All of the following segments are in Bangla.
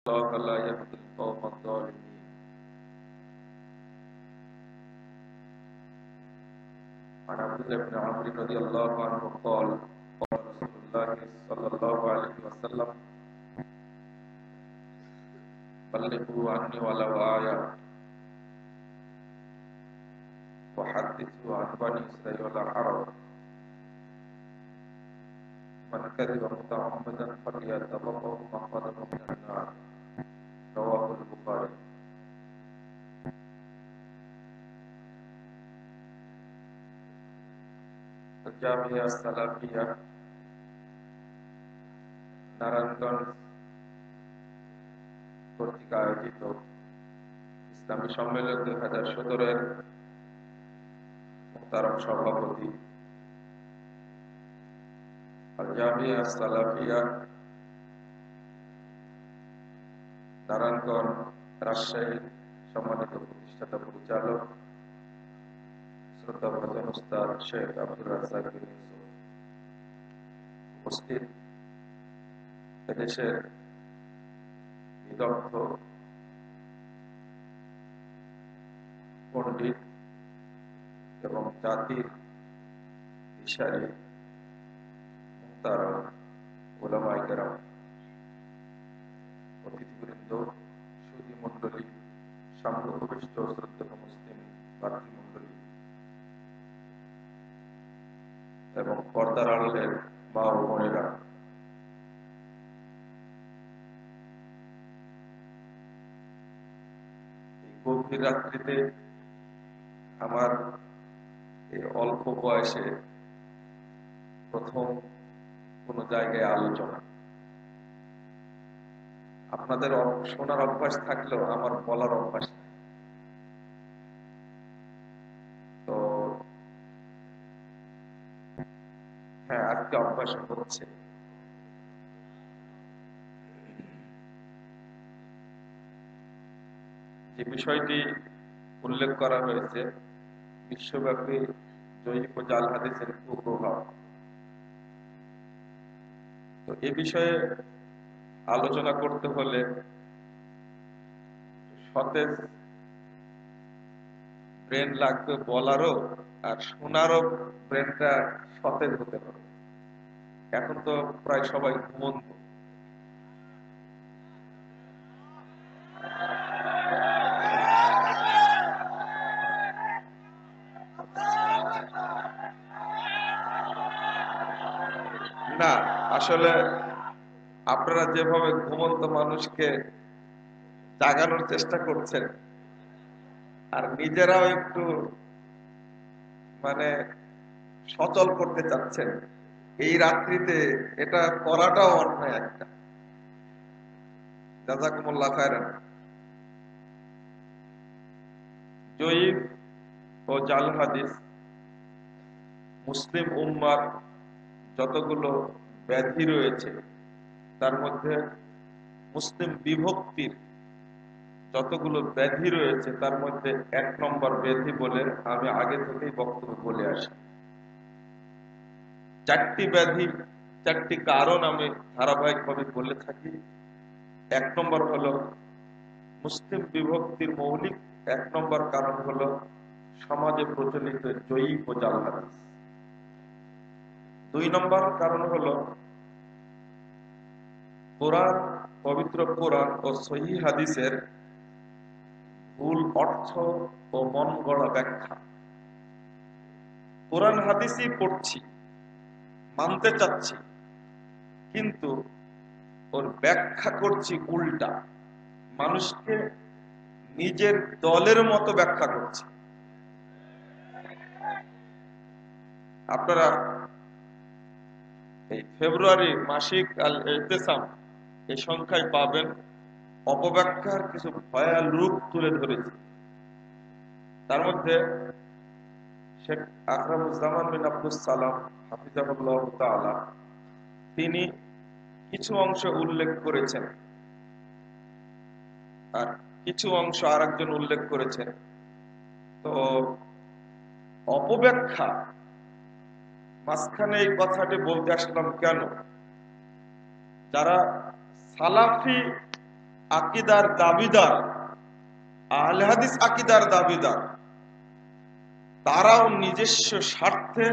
الله لا يهدي القوم الظالمين. عن عبد الله بن عمرو رضي الله عنه قال قال رسول الله صلى الله عليه وسلم بلغوا عني ولو آية وحدثوا عن بني إسرائيل ولا حرج من كذب متعمدا فليتبوأ مقعده من النار. رواه البخاري. জামিয়া সালাফিয়া নারায়ণগঞ্জ কর্তৃক আয়োজিত ইসলামী সম্মেলন 2017-এর মুহতারাম সভাপতি জামিয়া সালাফিয়া নারায়ণগঞ্জ রাজশাহী সম্মানিত প্রতিষ্ঠাতা পরিচালক শ্রদ্ধাভাজন উস্তাদ শেখ আব্দুর রাজ্জাক বিন ইউসুফ, উপস্থিত এদেশের বিদগ্ধ পণ্ডিত এবং জাতির দিশারি মুহতারাম উলামায়ে কেরাম, অতিথিবৃন্দ, সুধী মণ্ডলী, সামনে উপবিষ্ট শ্রদ্ধেয় মুসলিম ভাতৃমণ্ডলী এবং পর্দার আড়ালের মা ও বোনেরা, এই গভীর রাত্রিতে আমার এই অল্প বয়সে প্রথম কোনো জায়গায় আলোচনা। আপনাদের শোনার অভ্যাস থাকলেও আমার বলার অভ্যাস নেই। তো হ্যাঁ, আজকে অভ্যাস হচ্ছে। যে বিষয়টি উল্লেখ করা হয়েছে, বিশ্বব্যাপী জয়ীফ ও জাল হাদিসের কুপ্রভাব, তো এ বিষয়ে আলোচনা করতে হলে সতেজ ব্রেন লাগবে বলারও, আর শোনারও ব্রেনটা সতেজ হতে হবে। এখন তো প্রায় সবাই ঘুমন্ত। না, আসলে আপনারা যেভাবে ঘুমন্ত মানুষকে জাগানোর চেষ্টা করছেন আর নিজেরাও একটু মানে সচল করতে চাচ্ছেন, এই রাত্রিতে এটা করাটাও অন্যায় একটা। জাযাকুমুল্লাহ খায়রান। জয়ীফ ও জাল হাদিস মুসলিম উম্মার যতগুলো ব্যাধি রয়েছে তার মধ্যে মুসলিম বিভক্তির যতগুলো ব্যাধি রয়েছে তার মধ্যে 1 নম্বর ব্যাধি বলে আমি আগে থেকেই বক্তব্য বলে আসি। 4টি ব্যাধি, 4টি কারণ আমি ধারাবাহিকভাবে বলে থাকি। 1 নম্বর হলো মুসলিম বিভক্তির মৌলিক 1 নম্বর কারণ হলো সমাজে প্রচলিত জয়ীফ ও জাল হাদিস। 2 নম্বর কারণ হলো কোরআন, পবিত্র কোরআন ও সহিহ হাদিসের ভুল অর্থ ও মন গড়া ব্যাখ্যা। কোরআন হাদিসই পড়ছি, মানতে চাচ্ছি, কিন্তু ওর ব্যাখ্যা করছি উল্টা, মানুষকে নিজের দলের মতো ব্যাখ্যা করছি। আপনারা এই ফেব্রুয়ারি মাসিক আল ইতিসাম এই সংখ্যায় পাবেন অপব্যাখ্যার কিছু ভয়াল রূপ তুলে ধরেছে। তার মধ্যে শেখ আকরামুজ্জামান বিন আব্দুস সালাম হাফিজাহুল্লাহ তাআলা তিনি কিছু অংশ উল্লেখ করেছেন আর কিছু অংশ আরেকজন উল্লেখ করেছেন। তো অপব্যাখ্যা মাঝখানে এই কথাটি বলতে আসলাম কেন, যারা সালাফি আকিদার দাবিদার, আহলে হাদিস আকিদার দাবিদার, তারাও নিজস্ব স্বার্থে,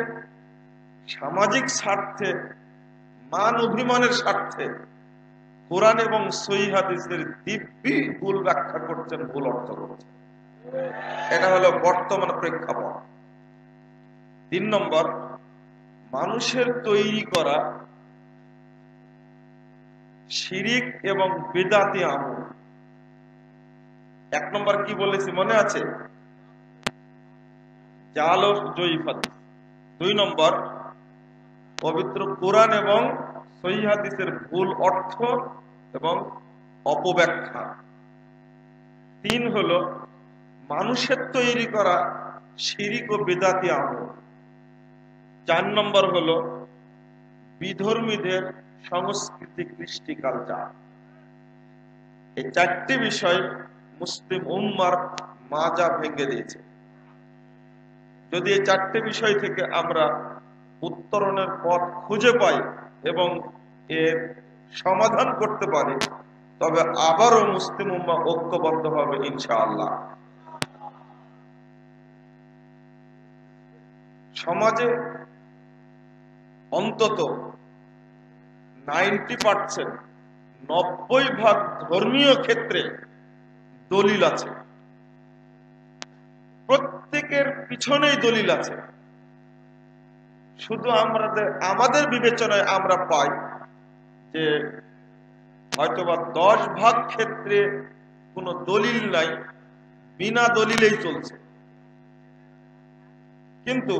সামাজিক স্বার্থে, মান অভিমানের স্বার্থে কোরআন এবং সহিহ হাদিসের দিব্যি ভুল ব্যাখ্যা করছেন, ভুল অর্থ করছেন। এটা হলো বর্তমান প্রেক্ষাপট। 3 নম্বর, মানুষের তৈরি করা শিরিক এবং বিদআতি আমল। 1 নম্বর কি বলেছি মনে আছে? জাল ও জয়ীফ হাদিস। 2 নম্বর, পবিত্র কোরআন এবং সহিহ হাদিসের ভুল অর্থ এবং অপব্যাখ্যা। 3 হলো মানুষের তৈরি করা শিরিক ও বিদআতি আমল। 4 নম্বর হলো বিধর্মীদের সংস্কৃতি, কৃষ্টি, কালচার। এই 4টি বিষয় মুসলিম উম্মার মাজা ভেঙে দিয়েছে। যদি এই 4টি বিষয় থেকে আমরা উত্তরণের পথ খুঁজে পাই এবং এর সমাধান করতে পারি, তবে আবারও মুসলিম উম্মাহ ঐক্যবদ্ধ হবে ইনশাআল্লাহ। সমাজে অন্তত 90% 90% ধর্মীয় ক্ষেত্রে দলিল আছে, প্রত্যেকের পিছনেই দলিল আছে। শুধু আমাদের বিবেচনায় আমরা পাই যে হয়তোবা 10% ক্ষেত্রে কোনো দলিল নাই, বিনা দলিলেই চলছে, কিন্তু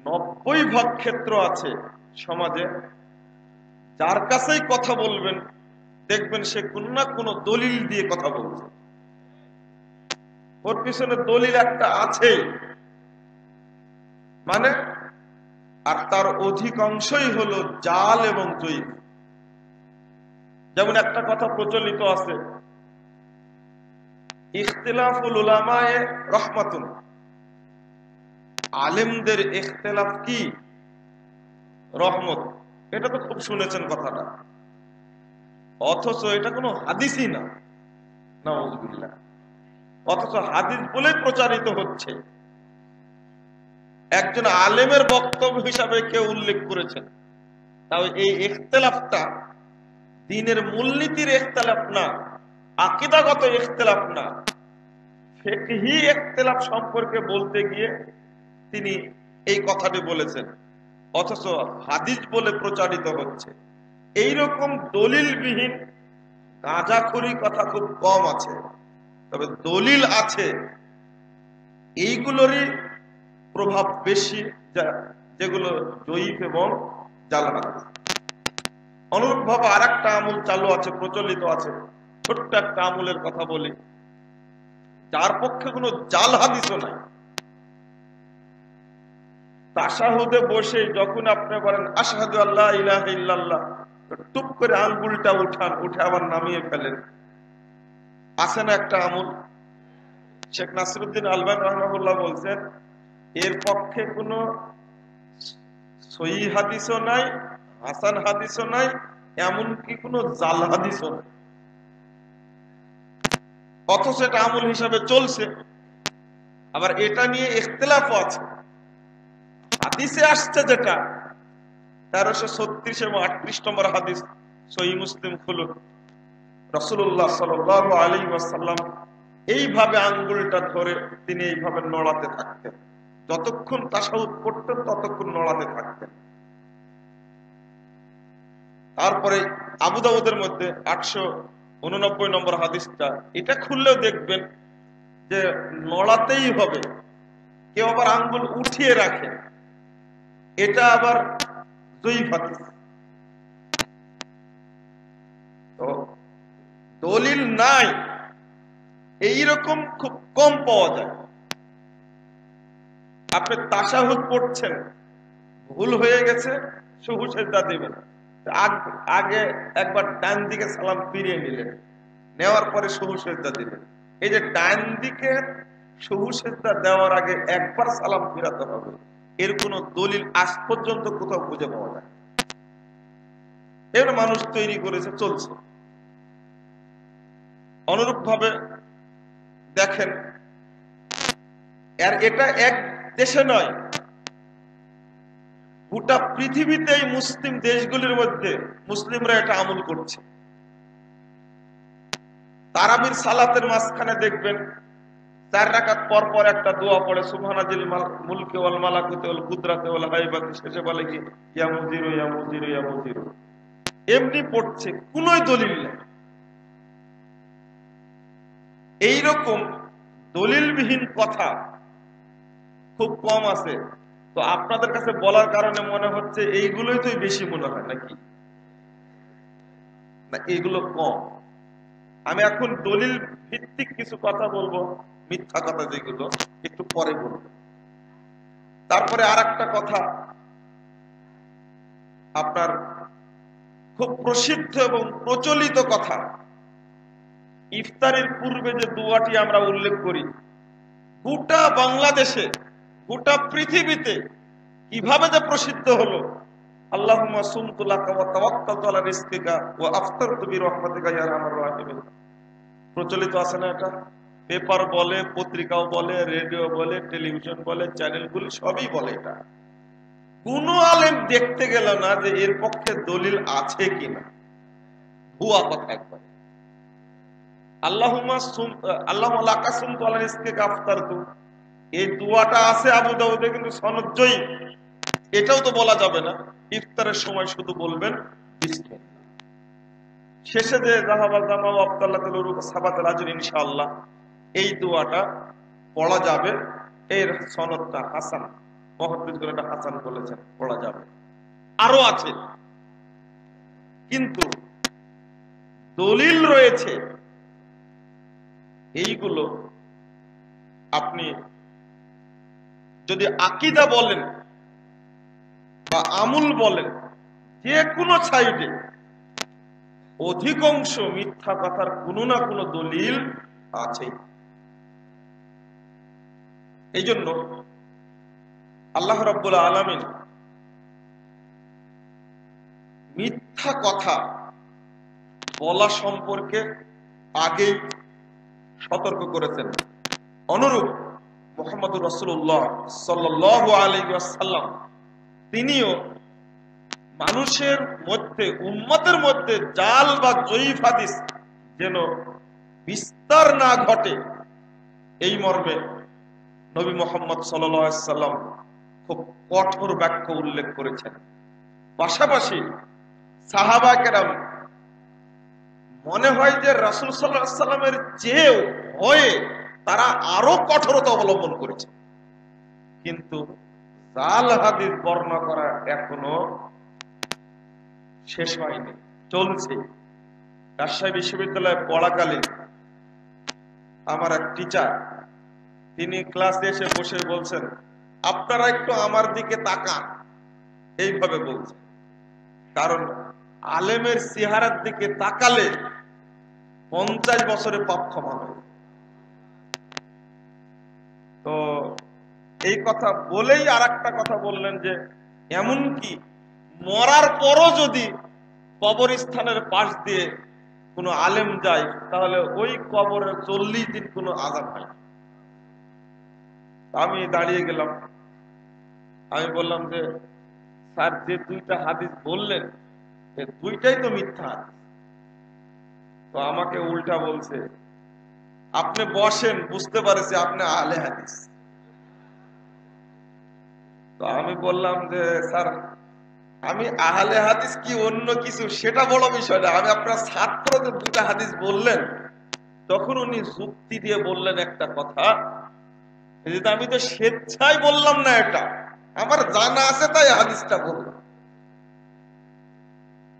90% ক্ষেত্র আছে সমাজে, যার কাছেই কথা বলবেন দেখবেন সে কোন না কোনো দলিল দিয়ে কথা বলছে। ওর পিছনে দলিল একটা আছে মানে, আর তার অধিকাংশই হলো জাল এবং জয়ীফ। যেমন একটা কথা প্রচলিত আছে, ইখতিলাফুল উলামায়ে রাহমাতুন, আলেমদের ইখতিলাফ কি? রহমত। এটা তো খুব শুনেছেন কথাটা, অথচ এটা কোনো হাদিসই না, নাউযুবিল্লাহ। অথচ হাদিস বলে প্রচারিত হচ্ছে। একজন আলেমের বক্তব্য হিসাবে কেউ উল্লেখ করেছেন, তাও এই ইখতিলাফটা দ্বীনের মূলনীতির ইখতিলাফ না, আকীদাগত ইখতিলাফ না, ফিকহি ইখতিলাফ সম্পর্কে বলতে গিয়ে তিনি এই কথাটি বলেছেন, অথচ হাদিস বলে প্রচারিত হচ্ছে। এইরকম দলিলবিহীন গাঁজাখুরি কথা খুব কম আছে, তবে দলিল আছে, এইগুলোরই প্রভাব বেশি, যেগুলো জয়ীফ এবং জাল হাদিস। অনুরূপ ভাবে আর একটা আমল চালু আছে, প্রচলিত আছে। ছোট্ট একটা আমলের কথা বলি, যার পক্ষে কোনো জাল হাদিসও নাই। তাশাহুদে বসে যখন আপনি বলেন আশহাদু আল্লা ইলাহা ইল্লাল্লাহ, টুপ করে আঙ্গুলটা উঠান, উঠে আবার নামিয়ে ফেলেন, আছে না একটা আমল? শেখ নাসিরউদ্দিন আলবানী রাহিমাহুল্লাহ বলছেন, এর পক্ষে কোনো সহিহ হাদিসও নাই, হাসান হাদিসও নাই, এমনকি কোনো জাল হাদিসও নাই, অথচ এটা আমল হিসাবে চলছে। আবার এটা নিয়ে ইখতিলাফও আছে। হাদিসে আসছে যেটা 1336 এবং 38 নম্বর হাদিস, সহিহ মুসলিম খুলুন, রাসূলুল্লাহ সাল্লাল্লাহু আলাইহি ওয়াসাল্লাম এইভাবে আঙ্গুলটা ধরে তিনি এইভাবে নড়াতে থাকতেন, যতক্ষণ তাশাহুদ করতেন ততক্ষণ নড়াতে থাকতেন। তারপরে আবু দাউদের মধ্যে 889 নম্বর হাদিসটা, এটা খুললেও দেখবেন যে নড়াতেই হবে। কেউ আবার আঙ্গুল উঠিয়ে রাখে, এটা আবার জয়ীফ হাদিস। তো দলিল নাই এইরকম খুব কম পাওয়া যায়। আপনি তাশাহুদ পড়ছেন, ভুল হয়ে গেছে, সুহু সেজদা দিবেন, আগে একবার ডান দিকে সালাম ফিরিয়ে নিলেন, নেওয়ার পরে সুহু সেজদা দিলেন। এই যে ডান দিকে সুহু সেজদা দেওয়ার আগে একবার সালাম ফিরাতে হবে, এর কোন দলিল আজ পর্যন্ত কোথাও খুঁজে পাওয়া যায়? এর মানুষ তৈরি করেছে, চলছে। অনুরূপ ভাবে দেখেন, আর এটা এক দেশে নয়, গোটা পৃথিবীতে এই মুসলিম দেশগুলির মধ্যে মুসলিমরা এটা আমল করছে। তারাবির সালাতের মাঝখানে দেখবেন 4 রাকাত পর পর একটা দোয়া পড়ে, সুবহানাজিল মুলকি ওয়াল মালাকুতি ওয়াল কুদরাতি ওয়াল হাইবাতি, শেষে বলে কি ইয়া মুজিরু ইয়া মুজিরু ইয়া মুজিরু। এমনি পড়ছে, কোন দলিল নেই। এইরকম দলিলবিহীন কথা খুব কম আছে। তো আপনাদের কাছে বলার কারণে মনে হচ্ছে এইগুলোই তো বেশি মনে হয় নাকি, না এইগুলো কম। আমি এখন দলিল ভিত্তিক কিছু কথা বলবো, মিথ্যা কথা যেগুলো একটু পরে বলবো। তারপরে আর একটা কথা, আপনার খুব প্রসিদ্ধ এবং প্রচলিত কথা, ইফতারের পূর্বে যে দোয়াটি আমরা উল্লেখ করি, গোটা বাংলাদেশে গোটা পৃথিবীতে কিভাবে যে প্রসিদ্ধ হলো, আল্লাহুম্মা সুমতু লাকা ওয়া তাওয়াক্কালতু আলা রিজকিকা ওয়া আফতারতু বিরহমাতিকা ইয়া আরহামার রাহিমিন। প্রচলিত আছে না এটা? পেপার বলে, পত্রিকাও বলে, রেডিও বলে, টেলিভিশন বলে, চ্যানেলগুলি সবই বলে। এটা কোন আলেম দেখতে গেল না যে এর পক্ষে দলিল আছে কিনা, ভুয়া কথা একবার। আল্লাহুম্মা লাকা সুমতু আলা রিজকিকা আফতারতু, এই দোয়াটা আছে আবু দাউদে, কিন্তু সনদ জয়ীফ। এটাও তো বলা যাবে না। ইফতারের সময় শুধু বলবেন বিসমিল্লাহ। শেষে যে যাহাবাল জামা ওয়া আফতালাতুল উরুক সাবাতুল আজর ইনশাআল্লাহ, এই দোয়াটা পড়া যাবে। এর সনদটা হাসান, মুহাদ্দিসগণ এটা হাসান বলেছেন, পড়া যাবে। আরো আছে, কিন্তু দলিল রয়েছে এইগুলো। আপনি যদি আকীদা বলেন বা আমল বলেন, যে কোনো সাইডে অধিকাংশ মিথ্যা কথার কোনো না কোনো দলিল আছে। এই জন্য আল্লাহ রাব্বুল আলামিন মিথ্যা কথা বলা সম্পর্কে আগেই সতর্ক করেছেন। অনুরূপ মুহাম্মদুর রাসূলুল্লাহ সাল্লাল্লাহু আলাইহি ওয়াসাল্লাম তিনিও মানুষের মধ্যে, উম্মতের মধ্যে জাল বা জয়ীফ হাদিস যেন বিস্তার না ঘটে, এই মর্মে নবী মুহাম্মদ সাল্লাল্লাহু আলাইহি ওয়াসাল্লাম খুব কঠোর বাক্য উল্লেখ করেছেন। পাশাপাশি সাহাবা কেরাম মনে হয় যে রাসূল সাল্লাল্লাহু আলাইহি ওয়াসাল্লামের চেয়েও ভয়ে তারা আরো কঠোরতা অবলম্বন করেছে। কিন্তু জাল হাদিস বর্ণনা করা এখনো শেষ হয়নি, চলছে। রাজশাহী বিশ্ববিদ্যালয়ে পড়াকালীন আমার এক টিচার, তিনি ক্লাসে এসে বসে বলছেন, আপনারা একটু আমার দিকে তাকান, এইভাবে বলছেন। কারণ আলেমের চেহারার দিকে তাকালে 50 বছরে পাপ ক্ষমা হয়। তো এই কথা বলেই আর একটা কথা বললেন যে এমনকি মরার পরও যদি কবরস্থানের পাশ দিয়ে কোনো আলেম যায়, তাহলে ওই কবরে 40 দিন কোনো আযাব হয় না। আমি দাঁড়িয়ে গেলাম, আমি বললাম যে স্যার, যে 2টা হাদিস বললেন দুইটাই তো মিথ্যা হাদিস। তো আমাকে উল্টা বলছে, আপনি বসেন, বুঝতে পারছি আপনি আহলে হাদিস। তো আমি বললাম যে স্যার, আমি আহলে হাদিস কি অন্য কিছু সেটা বড় বিষয় না, আমি আপনার ছাত্র যে 2টা হাদিস বললেন, তখন উনি যুক্তি দিয়ে বললেন একটা কথা, আমি তো স্বেচ্ছায় বললাম না, এটা আমার জানা আছে তাই হাদিসটা বললাম।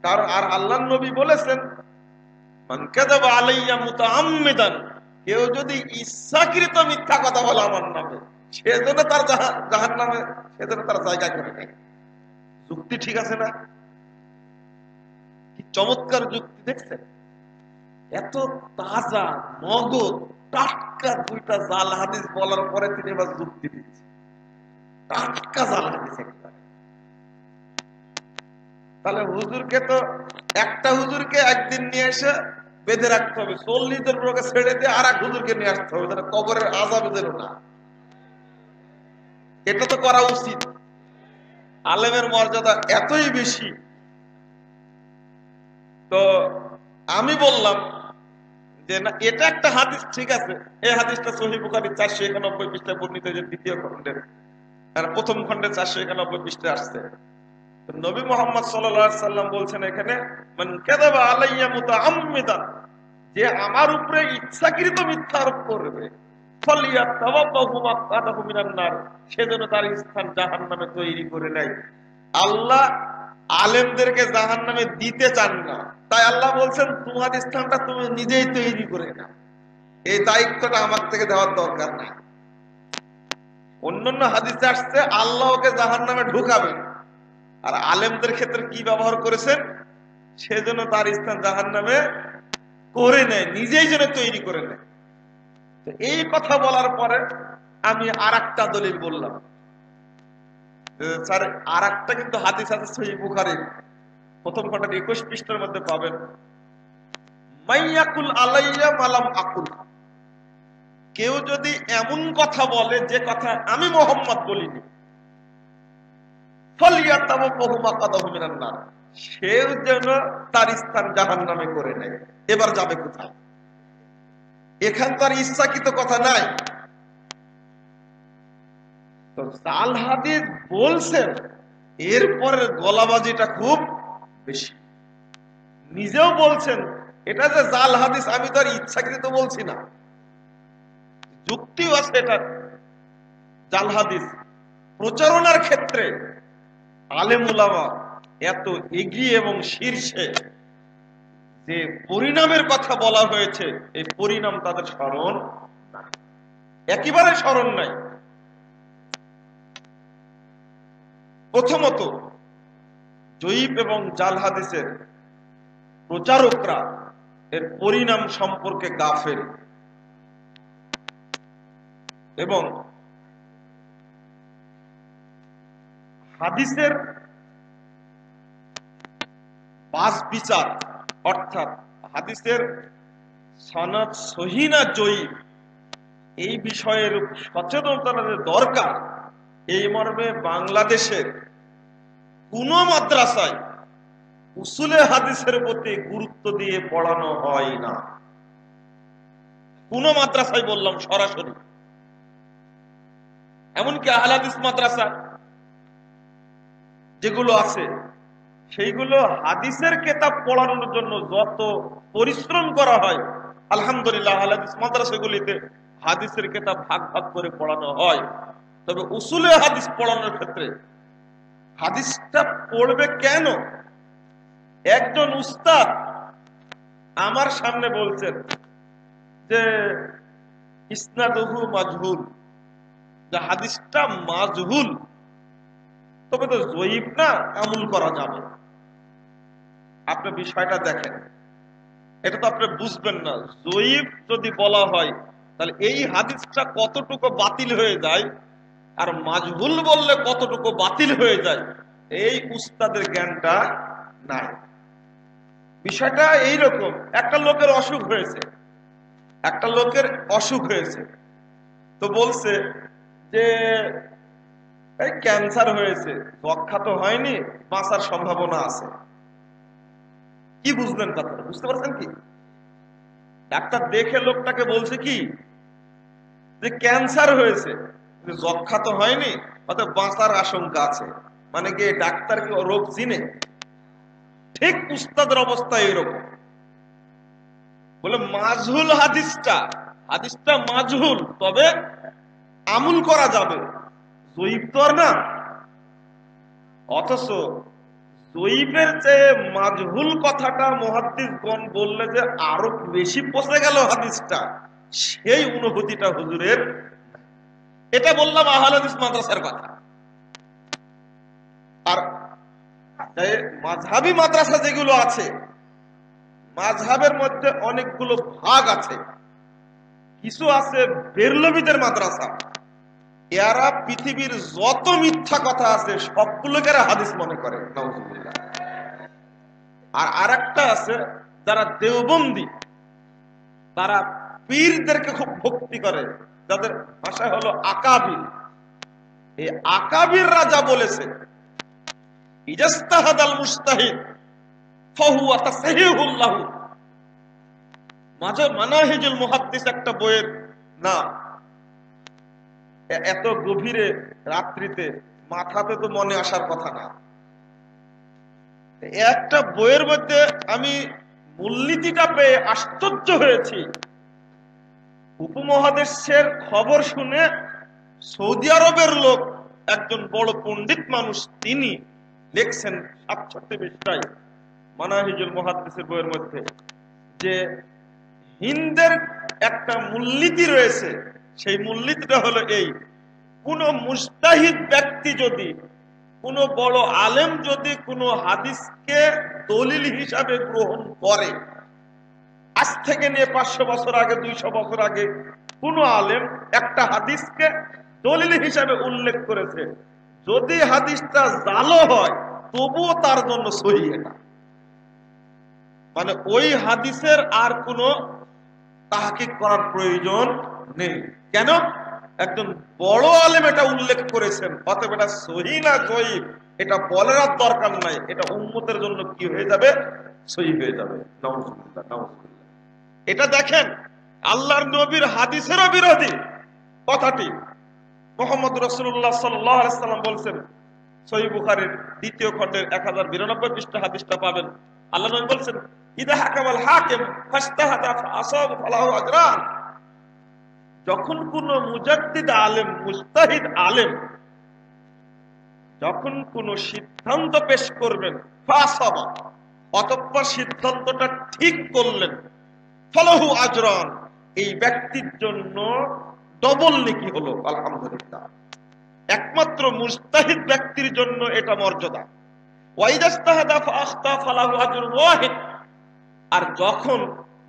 কারণ আর আল্লাহর নবী বলেছেন, মান কাযাবা আলাইয়া মুতাআম্মিদান, কেউ যদি ইচ্ছাকৃত মিথ্যা কথা বলে আমার নামে, সেজন্য তার জাহান্নামে, সেজন্য তার জায়গা করে নেই। যুক্তি ঠিক আছে না? কি চমৎকার যুক্তি দেখছেন! এত তাজা নগদ টাটকা 2টা জাল হাদিস বলার পরে তিনি এবার যুক্তি দিচ্ছেন, টাটকা জাল হাদিস একটা। তাহলে হুজুরকে তো, একটা হুজুরকে একদিন নিয়ে এসে বেঁধে রাখতে হবে, 40 জন লোককে ছেড়ে দিয়ে আর এক হুজুরকে নিয়ে আসতে হবে, যেন কবরের আযাব যেন না। এটা তো করা উচিত। আলেমের মর্যাদা এতই বেশি। তো আমি বললাম যে না, এটা একটা হাদিস ঠিক আছে, এই হাদিসটা সহিহ বুখারী 491 পৃষ্ঠায় বর্ণিত, যে দ্বিতীয় খণ্ডের আর প্রথম খণ্ডে 491 পৃষ্ঠায় আসছে। নবী মুহাম্মদ সাল্লাল্লাহু আলাইহি সাল্লাম বলছেন এখানে, মান কাযাবা আলাইয়া মুতাআম্মিদান, যে আমার উপরে ইচ্ছাকৃত মিথ্যা আরোপ করবে, ফালিয়াতাওয়াব্বাহু মাকআদাহু মিনান নার, সেজন্য তার স্থান জাহান্নামে তৈরি করে নেয়। আল্লাহ আলেমদেরকে জাহান্নামে দিতে চান না, তাই আল্লাহ বলছেন তোমার স্থানটা তুমি নিজেই তৈরি করে নাও, এই দায়িত্বটা আমার থেকে দেওয়ার দরকার নাই। অন্যান্য হাদিসে আসছে আল্লাহ ওকে জাহান্নামে ঢুকাবেন, আর আলেমদের ক্ষেত্রে কি ব্যবহার করেছেন, সেজন্য তার স্থান জাহান্নামে করে নেয়, নিজেই যেন তৈরি করে নেয়। এই কথা বলার পরে আমি আর একটা দলিল বললাম, স্যার আর একটা কিন্তু হাদিস আছে সহিহ বুখারীর প্রথম খণ্ডের 21 পৃষ্ঠার মধ্যে পাবেন, মাইয়াকুল আলাইয়া মালাম আকুল, কেউ যদি এমন কথা বলে যে কথা আমি মুহাম্মদ বলিনি, ফালিয়াতাওয়াব্বাহু মাকআদাহু মিনান নার, সেও যেন তার স্থান জাহান্নামে করে নেয়। এবার যাবে কোথায়? এখান তো আর ইচ্ছাকৃত কথা নাই। তো জাল হাদিস বলছেন, এরপরে গলাবাজিটা খুব বেশি। নিজেও বলছেন এটা যে জাল হাদিস, আমি তো আর ইচ্ছাকৃত বলছি না, যুক্তিও আছে। এটা জাল হাদিস প্রচারণার ক্ষেত্রে আলেম উলামা এত এগিয়ে এবং শীর্ষে, যে পরিণামের কথা বলা হয়েছে, এই পরিণাম তাদের স্মরণ নাই, একেবারে স্মরণ নাই। প্রথমত, জয়ীফ এবং জাল হাদিসের প্রচারকরা এর পরিণাম সম্পর্কে গাফেল, এবং হাদিসের বাস বিচার, অর্থাৎ হাদিসের সনদ সহিহ না জয়ীফ, এই বিষয়ের সচেতনতা দরকার। এই মর্মে বাংলাদেশের কোন মাদ্রাসায় উসুলে হাদিসের প্রতি গুরুত্ব দিয়ে পড়ানো হয় না। কোন মাদ্রাসায় বললাম সরাসরি, এমনকি আহলে হাদিস মাদ্রাসা যেগুলো আছে, সেইগুলো হাদিসের কিতাব পড়ানোর জন্য যত পরিশ্রম করা হয়, আলহামদুলিল্লাহ আহলে হাদিস মাদ্রাসাগুলিতে হাদিসের কিতাব ভাগ ভাগ করে পড়ানো হয়। তবে উসুলে হাদিস পড়ানোর ক্ষেত্রে হাদিসটা পড়বে কেন? একজন উস্তাদ আমার সামনে বলছেন যে ইসনাদুহু মাজহুল, যে হাদিসটা মাজহুল, তবে তো জয়ীফ না, আমল করা যাবে। আপনি বিষয়টা দেখেন, এটা তো আপনি বুঝবেন না। জয়ীফ যদি বলা হয়, তাহলে এই হাদিসটা কতটুকু বাতিল হয়ে যায়, আর মাজহুল বললে কতটুকু বাতিল হয়ে যায়, এই উস্তাদের জ্ঞানটা নাই। বিষয়টা এইরকম, একটা লোকের অসুখ হয়েছে, তো বলছে যে এই ক্যান্সার হয়েছে, যক্ষা তো হয়নি, বাঁচার সম্ভাবনা আছে। কি বুঝলেন কথাটা? বুঝতে পারছেন কি? ডাক্তার দেখে লোকটাকে বলছে কি যে ক্যান্সার হয়েছে, যক্ষা তো হয়নি, অর্থাৎ বাঁচার আশঙ্কা আছে। মানে কি ডাক্তার কি রোগ চিনে? ঠিক উস্তাদের অবস্থা এরকম। বলে মাজহুল হাদিসটা মাজহুল, তবে আমল করা যাবে, জয়ীফ তো আর না। অথচ জয়ীফের চেয়ে মাজহুল কথাটা মুহাদ্দিসগণ বললে যে আরো বেশি পচে গেল হাদিসটা, সেই অনুভূতিটা হুজুরের। এটা বললাম আহলে হাদিস মাদ্রাসার কথা। আর মাযহাবী মাদ্রাসা যেগুলো আছে, মাযহাবের মধ্যে অনেকগুলো ভাগ আছে। কিছু আছে বেরলভীদের মাদ্রাসা, এরা পৃথিবীর যত মিথ্যা কথা আছে সবগুলোকে হাদিস মনে করে, নাউজুবিল্লাহ। আর আরেকটা আছে যারা দেওবন্দি, তারা পীরদেরকে খুব ভক্তি করে, যাদের ভাষায় হলো আকাবির। এই আকাবির রাজা বলেছে ইজাস্তাহাদাল মুস্তাহিদ ফাহুয়া তাসহিহুল লাহু। মানাহিজুল মুহাদ্দিস একটা বইয়ের নাম। এত গভীরে রাত্রিতে মাথাতে তো মনে আসার কথা না। একটা বইয়ের মধ্যে আমি মূলনীতিটা পেয়ে আশ্চর্য হয়েছি। উপমহাদেশের খবর শুনে সৌদি আরবের লোক, একজন বড় পণ্ডিত মানুষ, তিনি লিখছেন ৬৭ পৃষ্ঠায় মানাহিজুল মুহাদ্দিসের বইয়ের মধ্যে যে হিন্দের একটা মূলনীতি রয়েছে। সেই মূলনীতিটা হলো এই: কোন মুজতাহিদ ব্যক্তি যদি, কোন বড় আলেম যদি কোন হাদিসকে দলিল হিসাবে গ্রহণ করে, আজ থেকে নিয়ে ৫০০ বছর আগে, ২০০ বছর আগে কোন আলেম একটা হাদিসকে দলিল হিসাবে উল্লেখ করেছে, যদি হাদিসটা জাল হয় তবুও তার জন্য সহিহ এটা। মানে ওই হাদিসের আর কোনো তাহকিক করার প্রয়োজন নেই। কেন? একজন বড় আলেম এটা উল্লেখ করেছেন, অতএব এটা সহিহ না জয়ীফ এটা বলার আর দরকার নাই, এটা উম্মতের জন্য কি হয়ে যাবে? সহিহ হয়ে যাবে। নাউজুবিল্লাহ, নাউজুবিল্লাহ। এটা দেখেন, আল্লাহর নবীর হাদিসেরও বিরোধী কথাটি। মুহাম্মদ রাসূলুল্লাহ সাল্লাল্লাহু আলাইহি ওয়াসাল্লাম বলছেন, সহিহ বুখারীর ২য় খণ্ডের ১০৯২ পৃষ্ঠা হাদিসটা পাবেন। আল্লাহ নবী বলছেন, ইদা হাকামাল হাকিম ফাজতাহাদা ফাআসাবা ফালাহু আজরান। যখন কোন মুজাদ্দিদ আলেম, মুজতাহিদ আলেম যখন কোন সিদ্ধান্ত পেশ করবেন, ফাআসাবা, অতঃপর সিদ্ধান্তটা ঠিক করলেন, ফালাহু আজরান, এই ব্যক্তির জন্য ডবল নেকি হলো। আলহামদুলিল্লাহ। একমাত্র মুজতাহিদ ব্যক্তির জন্য এটা মর্যাদা। ওয়াইদাস্তাহাদা ফাআখতা ফালাহু আজরুন ওয়াহিদ। আর যখন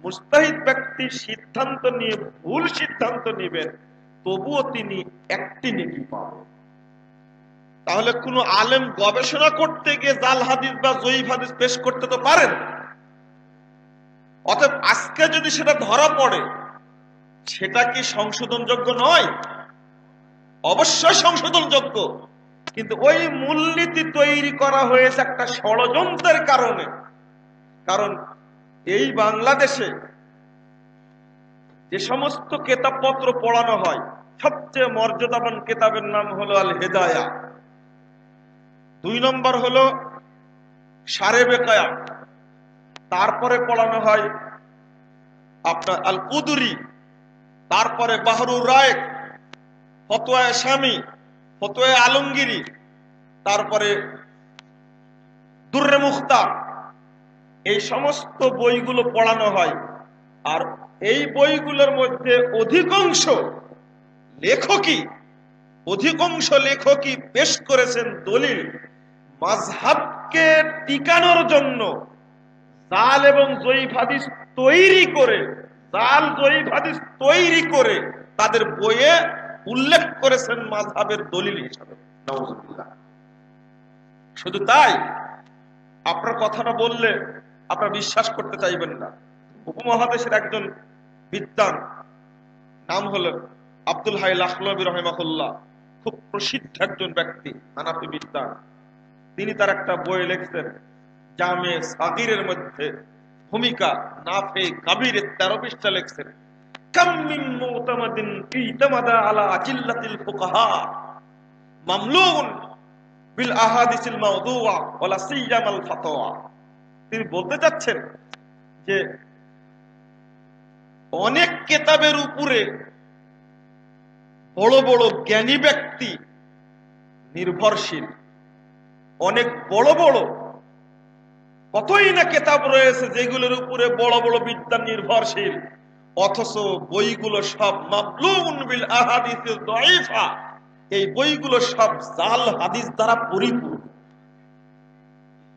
মুজতাহিদ ব্যক্তি সিদ্ধান্ত নিয়ে ভুল সিদ্ধান্ত নেবেন, তবুও তিনি একটি নেকি পাবেন। তাহলে কোন আলেম গবেষণা করতে গিয়ে জাল হাদিস বা জয়ীফ হাদিস পেশ করতে তো পারেন। অতএব আজকে যদি সেটা ধরা পড়ে, সেটা কি সংশোধনযোগ্য নয়? অবশ্যই সংশোধনযোগ্য। কিন্তু ওই মূলনীতি তৈরি করা হয়েছে একটা ষড়যন্ত্রের কারণে। কারণ এই বাংলাদেশে যে সমস্ত কেতাবপত্র পড়ানো হয়, সবচেয়ে মর্যাদাবান কেতাবের নাম হলো আল হেদায়া, ২ নম্বর হলো শারে বেকায়া, তারপরে পড়ানো হয় আপনার আল কুদুরি, তারপরে বাহরুর রায়েক, ফতোয়ায়ে শামী, ফতোয়ায়ে আলমগীরি, তারপরে দুররে মুখতার। এই সমস্ত বইগুলো পড়ানো হয়। আর এই বইগুলোর মধ্যে অধিকাংশ লেখকই পেশ করেছেন দলিল মাযহাবকে টিকানোর জন্য জাল এবং জয়ীফ হাদিস তৈরি করে তাদের বইয়ে উল্লেখ করেছেন মাযহাবের দলিল হিসাবে। নাউজুবিল্লাহ। শুধু তাই, আপনার কথাটা বললে আপনারা বিশ্বাস করতে চাইবেন না। উপমহাদেশের একজন বিদ্বান, নাম হলো আব্দুল হাই লাখনবী রাহিমাহুল্লাহ, খুব প্রসিদ্ধ একজন ব্যক্তি, হানাফি বিদ্বান। তিনি তার একটা বই লিখছেন, জামে সাগীরের মধ্যে ভূমিকা নাফে কাবীরের ১৩ পৃষ্ঠা লিখছেন, কাম মিন মুতামাদিন ইতামাদা আলা আজিল্লাতিল ফুকাহা মামলুন বিল আহাদিসিল মাওদুআ ওয়ালা সিয়ামাল ফাতওয়া। তিনি বলতে চাচ্ছেন যে অনেক কিতাবের উপরে বড় বড় জ্ঞানী ব্যক্তি নির্ভরশীল, অনেক বড় বড় কতই না কিতাব রয়েছে যেগুলোর উপরে বড় বড় বিদ্বান নির্ভরশীল, অথচ বইগুলো সব মাবলুউন বিল আহাদিসিল দাঈফা, এই বইগুলো সব জাল হাদিস দ্বারা পরিপূর্ণ।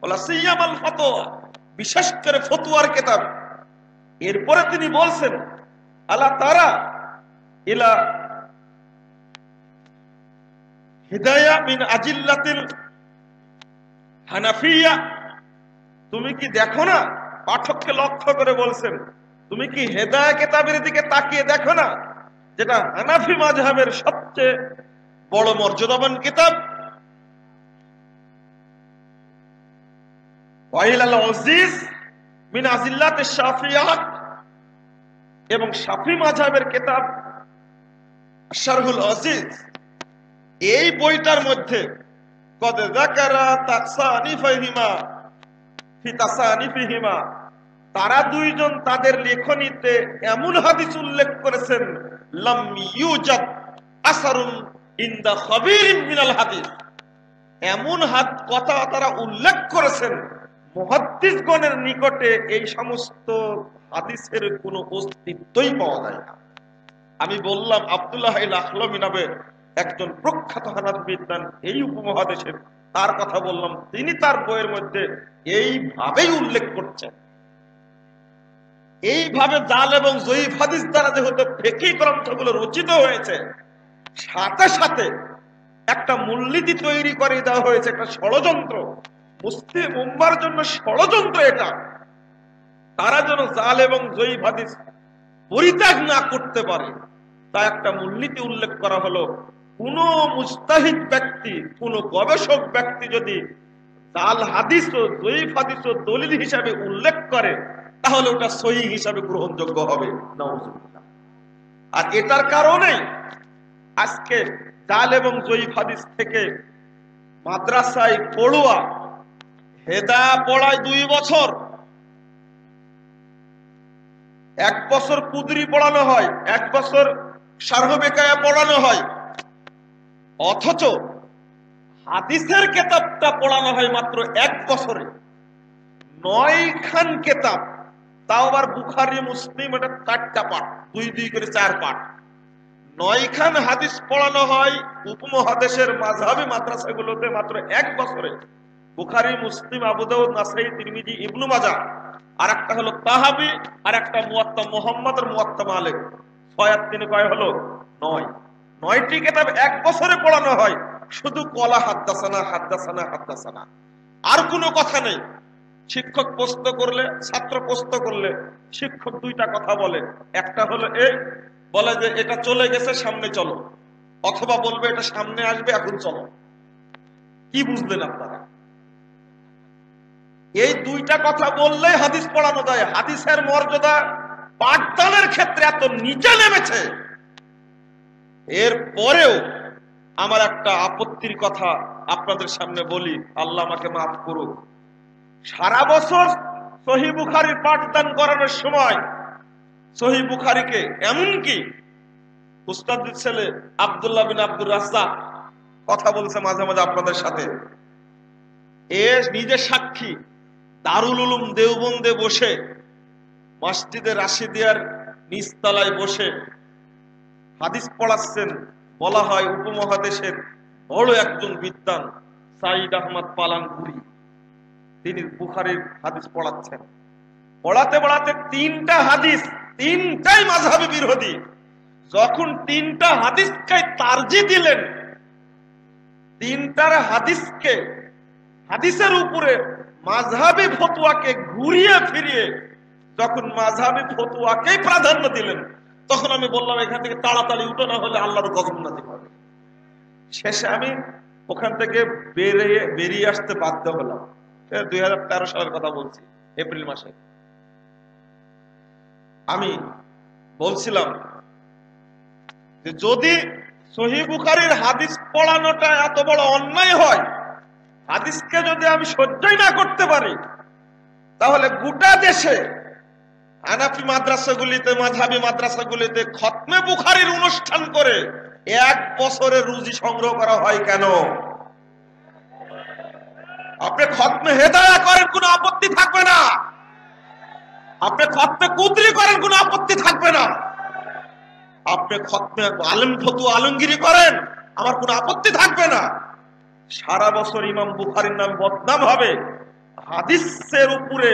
ওয়ালা সিয়ামাল ফাতওয়া, বিশেষ করে ফতোয়ার কিতাব। এরপরে তিনি বলছেন, আলা তারা ইলা হিদায়া মিন আজিল্লাতিল হানাফিয়া, তুমি কি দেখো না? পাঠককে লক্ষ্য করে বলছেন, তুমি কি হেদায়া কিতাবের দিকে তাকিয়ে দেখো না, যেটা হানাফি মাযহাবের সবচেয়ে বড় মর্যাদাবান কিতাব। ওয়াইলাল আজিজ মিন আজিল্লাতিশ শাফিয়াত, এবং শাফি মাযহাবের কিতাব শারহুল আজিজ। এই বইটার মধ্যে কদ যাকারা তাসানিফিহিমা ফি তাসানিফিহিমা, তারা দুইজন তাদের লেখনীতে এমন হাদিস উল্লেখ করেছেন লাম ইউজাদ আসারুন ইনদা খাবীরিন মিনাল হাদিস, এমন কথা তারা উল্লেখ করেছেন মুহাদ্দিসগণের নিকটে এই সমস্ত হাদিসের কোনো অস্তিত্বই পাওয়া যায় না। আমি বললাম আব্দুল্লাহ আল আখলামি নামে একজন প্রখ্যাত হানাফি বিদ্বান এই উপমহাদেশের, তার কথা বললাম, তিনি তার বইয়ের মধ্যে এইভাবেই উল্লেখ করছেন। এইভাবে জাল এবং জয়ীফ হাদিস দ্বারা যেহেতু ফিকহি গ্রন্থগুলো রচিত হয়েছে, সাথে সাথে একটা মূলনীতি তৈরি করে দেওয়া হয়েছে, একটা ষড়যন্ত্র, মুসলিম উম্মার জন্য ষড়যন্ত্র এটা। তারা যেন জাল এবং জয়ীফ হাদিস পরিত্যাগ না করতে পারে, তা একটা মূলনীতি উল্লেখ করা হলো, কোন মুজতাহিদ ব্যক্তি, কোন গবেষক ব্যক্তি যদি জাল হাদিস ও জয়ীফ হাদিস ও দলিল হিসাবে উল্লেখ করে, তাহলে ওটা সহিহ হিসাবে গ্রহণযোগ্য হবে। নাউজুবিল্লাহ। আর এটার কারণে আজকে জাল এবং জয়ীফ হাদিস থেকে মাদ্রাসায় পড়ুয়া হেদায়া পড়ায় 2 বছর, 1 বছর কুদরি পড়ানো হয়, 1 বছর শারহ বেকায়া পড়ানো হয়, অথচ হাদিসের কিতাবটা পড়ানো হয় মাত্র 1 বছরে। 9 খান কিতাব, তাও আবার বুখারী মুসলিম, এটা 4টা পাঠ, 2 করে 4 পাঠ। 9 খান হাদিস পড়ানো হয় উপমহাদেশের মাযহাবী মাদ্রাসাগুলোতে মাত্র 1 বছরে। বুখারী, মুসলিম, আবু দাউদ, নাসাই, তিরমিজি, ইবনু মাজাহ, আর একটা হলো তাহাবি, আর একটা মুওয়াত্তা মুহাম্মদ আর মুওয়াত্তা মালিক। 6 আর 3 কয় হলো 9। 9টি কিতাব 1 বছরে পড়ানো হয়, শুধু কলা হাদ্দাসানা হাদ্দাসানা হাদ্দাসানা, আর কোনো কথা নেই। শিক্ষক প্রশ্ন করলে, ছাত্র প্রশ্ন করলে শিক্ষক 2টা কথা বলে, একটা হলো এই বলে যে এটা চলে গেছে, সামনে চলো, অথবা বলবে এটা সামনে আসবে, এখন চলো। কি বুঝলেন আপনারা? এই 2টা কথা বললেই হাদিস পড়ানো যায়। হাদিসের মর্যাদা পাঠদানের ক্ষেত্রে এত নিচে নেমেছে। এর পরেও আমার একটা আপত্তির কথা আপনাদের সামনে বলি, আল্লাহ আমাকে মাফ করুক। সারা বছর সহিহ বুখারীর পাঠদান করানোর সময় সহিহ বুখারীকে, এমনকি উস্তাদের ছেলে আব্দুল্লাহ বিন আব্দুর রাজ্জাক কথা বলছে মাঝে মাঝে আপনাদের সাথে, এ নিজে সাক্ষী, দারুল উলুম দেওবন্দে বসে, মসজিদে রাশিদিয়ার নিচতলায় বসে হাদিস পড়াচ্ছেন। বলা হয় উপমহাদেশের বড় একজন বিদ্বান সাইদ আহমদ পালানপুরি, তিনি বুখারীর হাদিস পড়াচ্ছেন। পড়াতে পড়াতে 3টা হাদিস, 3টাই মাযহাবী বিরোধী। যখন 3টা হাদিসকে তারজি দিলেন, 3টার হাদিসকে, হাদিসের উপরে মাযহাবী ফতোয়াকে ঘুরিয়ে ফিরিয়ে যখন মাযহাবী ফতোয়াকেই প্রাধান্য দিলেন, তখন আমি বললাম এখান থেকে তাড়াতাড়ি উঠো, না হলে আল্লাহর গজব নাযিল হবে। শেষে আমি ওখান থেকে বেরিয়ে আসতে বাধ্য হলাম। 2013 সালের কথা বলছি, এপ্রিল মাসে। আমি বলছিলাম যে যদি সহিহ বুখারীর হাদিস পড়ানোটা এত বড় অন্যায় হয়, হাদিসকে যদি আমি সহ্যই না করতে পারি, তাহলে গোটা দেশে হানাফি মাদ্রাসাগুলিতে, মাযহাবী মাদ্রাসাগুলিতে খতমে বুখারীর অনুষ্ঠান করে 1 বছরের রুজি সংগ্রহ করা হয় কেন? আপনি খতমে হেদায়া করেন, কোনো আপত্তি থাকবে না। আপনি খতমে কুদরি করেন, কোনো আপত্তি থাকবে না। আপনি খতমে আলেম ফতোয়া আলমগিরি করেন, আমার কোনো আপত্তি থাকবে না। সারা বছর ইমাম বুখারীর নাম বদনাম হবে, হাদিসের উপরে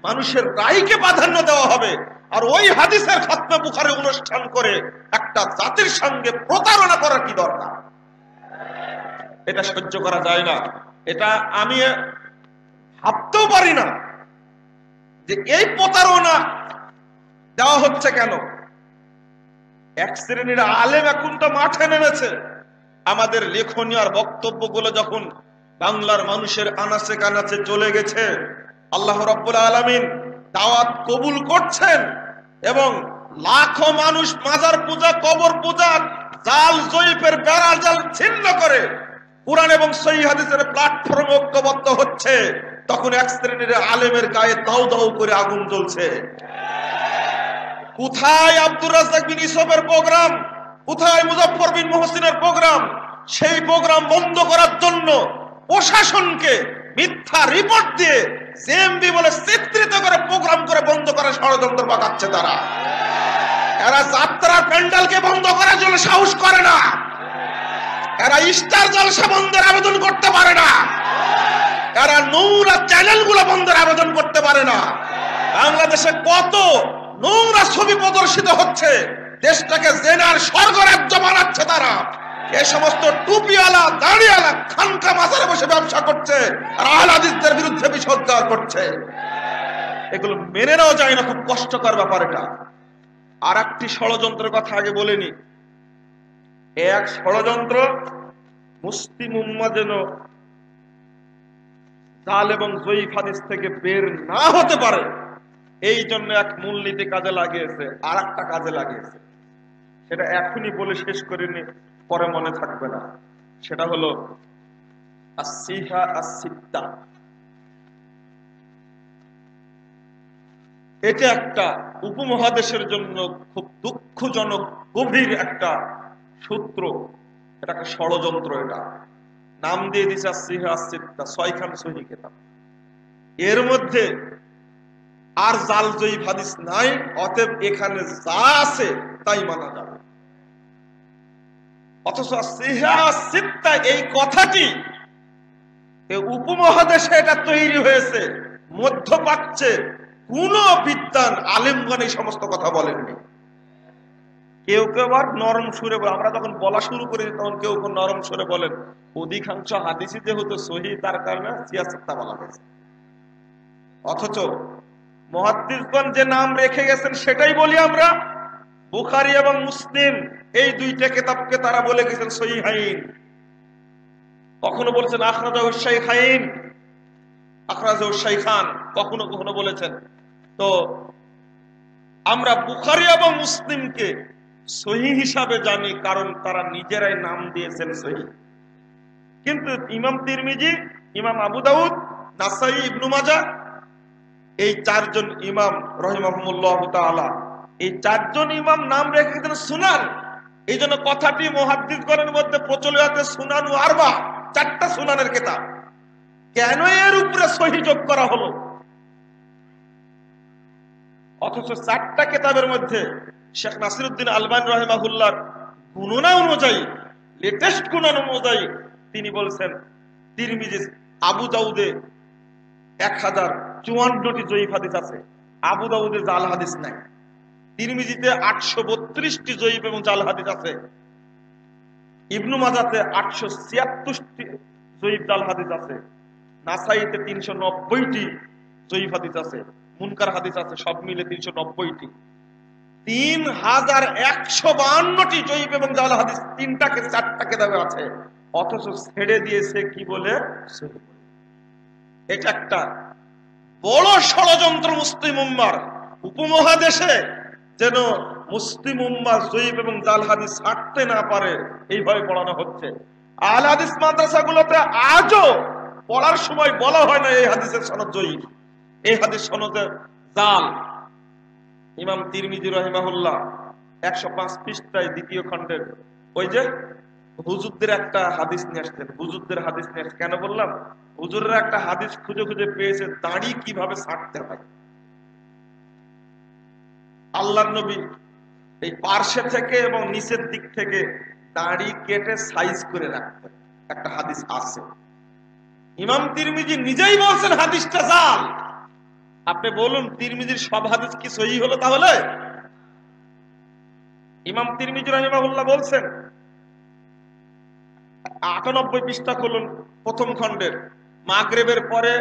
মানুষের রায়কে প্রাধান্য দেওয়া হবে, আর ওই হাদিসের খতমে বুখারী অনুষ্ঠান করে একটা জাতির সঙ্গে প্রতারণা করার কি দরকার? এটা সহ্য করা যায় না। এটা আমি ভাবতেও পারি না যে এই প্রতারণা দেওয়া হচ্ছে কেন? এক শ্রেণীর আলেম এখন তো মাঠে নেমেছে। আমাদের লেখনী আর বক্তব্যগুলো যখন বাংলার মানুষের আনাচে কানাচে চলে গেছে, আল্লাহ রাব্বুল আলামিন দাওয়াত কবুল করছেন এবং লাখো মানুষ মাজার পূজা, কবর পূজা, জাল জয়ীফের বেড়া জাল ছিন্ন করে কুরআন এবং সহিহ হাদিসের প্ল্যাটফর্মে ঐক্যবদ্ধ হচ্ছে, তখন এক শ্রেণীর আলেমের গায়ে দাউ দাউ করে আগুন জ্বলছে। কোথায় আব্দুর রাজ্জাক বিন ইউসুফের প্রোগ্রাম? কোথায় মুজাফফর বিন মুহসিনের প্রোগ্রাম? সেই প্রোগ্রাম বন্ধ করার জন্য প্রশাসনকে মিথ্যা রিপোর্ট দিয়ে জেএমবি বলে চিত্রিত করে প্রোগ্রাম করে বন্ধ করার ষড়যন্ত্র পাকাচ্ছে তারা। এরা যাত্রার প্যান্ডেলকে বন্ধ করার জন্য সাহস করে না। এরা স্টার জলসা বন্ধের আবেদন করতে পারে না। এরা নোংরা চ্যানেলগুলো বন্ধের আবেদন করতে পারে না। বাংলাদেশে কত নোংরা ছবি প্রদর্শিত হচ্ছে, দেশটাকে জেনার স্বর্গরাজ্য বানাচ্ছে তারা। এই সমস্ত টুপিওয়ালা, দাড়িওয়ালা খানকা মাজারে বসে ব্যবসা করছে আর আহলে হাদিসদের বিরুদ্ধে বিষোদ্গার করছে। এগুলো মেনে নেওয়া যায় না, খুব কষ্টকর ব্যাপার এটা। আর একটি ষড়যন্ত্রের কথা আগে বলিনি। এক ষড়যন্ত্র, মুসলিম উম্মাহ যেন জাল এবং জয়ীফ হাদিস থেকে বের না হতে পারে, এই জন্য এক মূলনীতি কাজে লাগিয়েছে, আর একটা কাজে লাগিয়েছে। সেটা এখনই বলে শেষ করিনি, পরে মনে থাকবে না। সেটা হলো আসিহা আসিত্তা। এটা একটা উপমহাদেশের জন্য খুব দুঃখজনক গভীর একটা সূত্র, এটা একটা ষড়যন্ত্র। এটা নাম দিয়ে দিছে আসিহা আসিত্তা, 6খান সহিহ কিতাব। এর মধ্যে আর জাল জয়ীফ হাদিস নাই, অতএব এখানে যা আছে তাই মানা যাবে। অথচ আসিহা আসিত্তা এই কথাটি উপমহাদেশে এটা তৈরি হয়েছে, মধ্যপ্রাচ্যে কোন বিদ্বান আলেমগণ এই সমস্ত কথা বলেননি। কেউ কেউ আবার নরম সুরে, আমরা যখন বলা শুরু করি তখন কেউ কেউ নরম সুরে বলেন অধিকাংশ হাদিসই যেহেতু সহিহ তার কারণে সিয়াসত্তা বলা হয়েছে। অথচ মুহাদ্দিসগণ যে নাম রেখে গেছেন সেটাই বলি আমরা। বুখারী এবং মুসলিম এই দুইটা কিতাবকে তারা বলে গেছেন সহিহাইন। কখনো বলেছেন আখরাজাহু শাইখাইন, আখরাজাহু শাইখান, কখনো কখনো বলেছেন। তো আমরা বুখারী এবং মুসলিমকে সহিহ হিসাবে জানি, কারণ তারা নিজেরাই নাম দিয়েছেন সহিহ। কিন্তু ইমাম তিরমিজি, ইমাম আবু দাউদ, নাসাই, ইবনু মাজাহ, এই চারজন ইমাম রাহিমাহুমুল্লাহ তাআলা, এই চারজন ইমাম নাম রেখেছেন সুনান। এই জন্য কথাটি মুহাদ্দিসগণের মধ্যে প্রচলিত আছে সুনানু আরবা, 4টা সুনানের কিতাব। কেন এর উপরে সহিহ যোগ করা হলো? অথচ 4টা কিতাবের মধ্যে শেখ নাসিরউদ্দিন আলবানী রাহিমাহুল্লাহর গণনা অনুযায়ী, লেটেস্ট গণনা অনুযায়ী তিনি বলছেন তিরমিজি, আবু দাউদে 1054টি জয়ীফ হাদিস আছে, আবু দাউদে জাল হাদিস নাই। তিরমিজিতে 832টি জয়ীফ এবং জাল হাদিস আছে। ইবনু মাজাতে 876টি জয়ীফ জাল হাদিস আছে। নাসাইতে 390টি জয়ীফ হাদিস আছে, মুনকার হাদিস আছে, সব মিলে 390টি। 3152টি জয়ীফ এবং জাল হাদিস 4টা কিতাবে আছে। অথচ ছেড়ে দিয়েছে কি বলে? এটা একটা বড় ষড়যন্ত্র মুসলিম উম্মার। উপমহাদেশে যেন মুসলিম উম্মাহ জয়ীফ এবং জাল হাদিস ছাড়তে না পারে, এইভাবে পড়ানো হচ্ছে। আহলে হাদিস মাদ্রাসাগুলোতে আজও পড়ার সময় বলা হয় না এই হাদিসের সনদ জয়ীফ, এই হাদিস সনদে জাল। ইমাম তিরমিজি রাহিমাহুল্লাহ 105 পৃষ্ঠায় 2য় খণ্ডের ওই যে হুজুরদের একটা হাদিস নিয়ে আসছেন, হুজুরদের হাদিস নিয়ে আসছেন। কেন বললাম? হুজুররা একটা হাদিস খুঁজে খুঁজে পেয়েছে দাড়ি কিভাবে ছাড়তে হয়। আল্লাহর নবী এই পার্শ্বে থেকে এবং নিচের দিক থেকে দাড়ি কেটে সাইজ করে রাখতেন, একটা হাদিস আছে। ইমাম তিরমিজি নিজেই বলছেন হাদিসটা জাল। আপনি বলুন তিরমিজির সব হাদিস কি সহিহ হলো? তাহলে ইমাম তিরমিজি রাহিমাহুল্লাহ বলছেন 98 পৃষ্ঠা খুলুন, প্রথম খণ্ডের, মাগরিবের পরে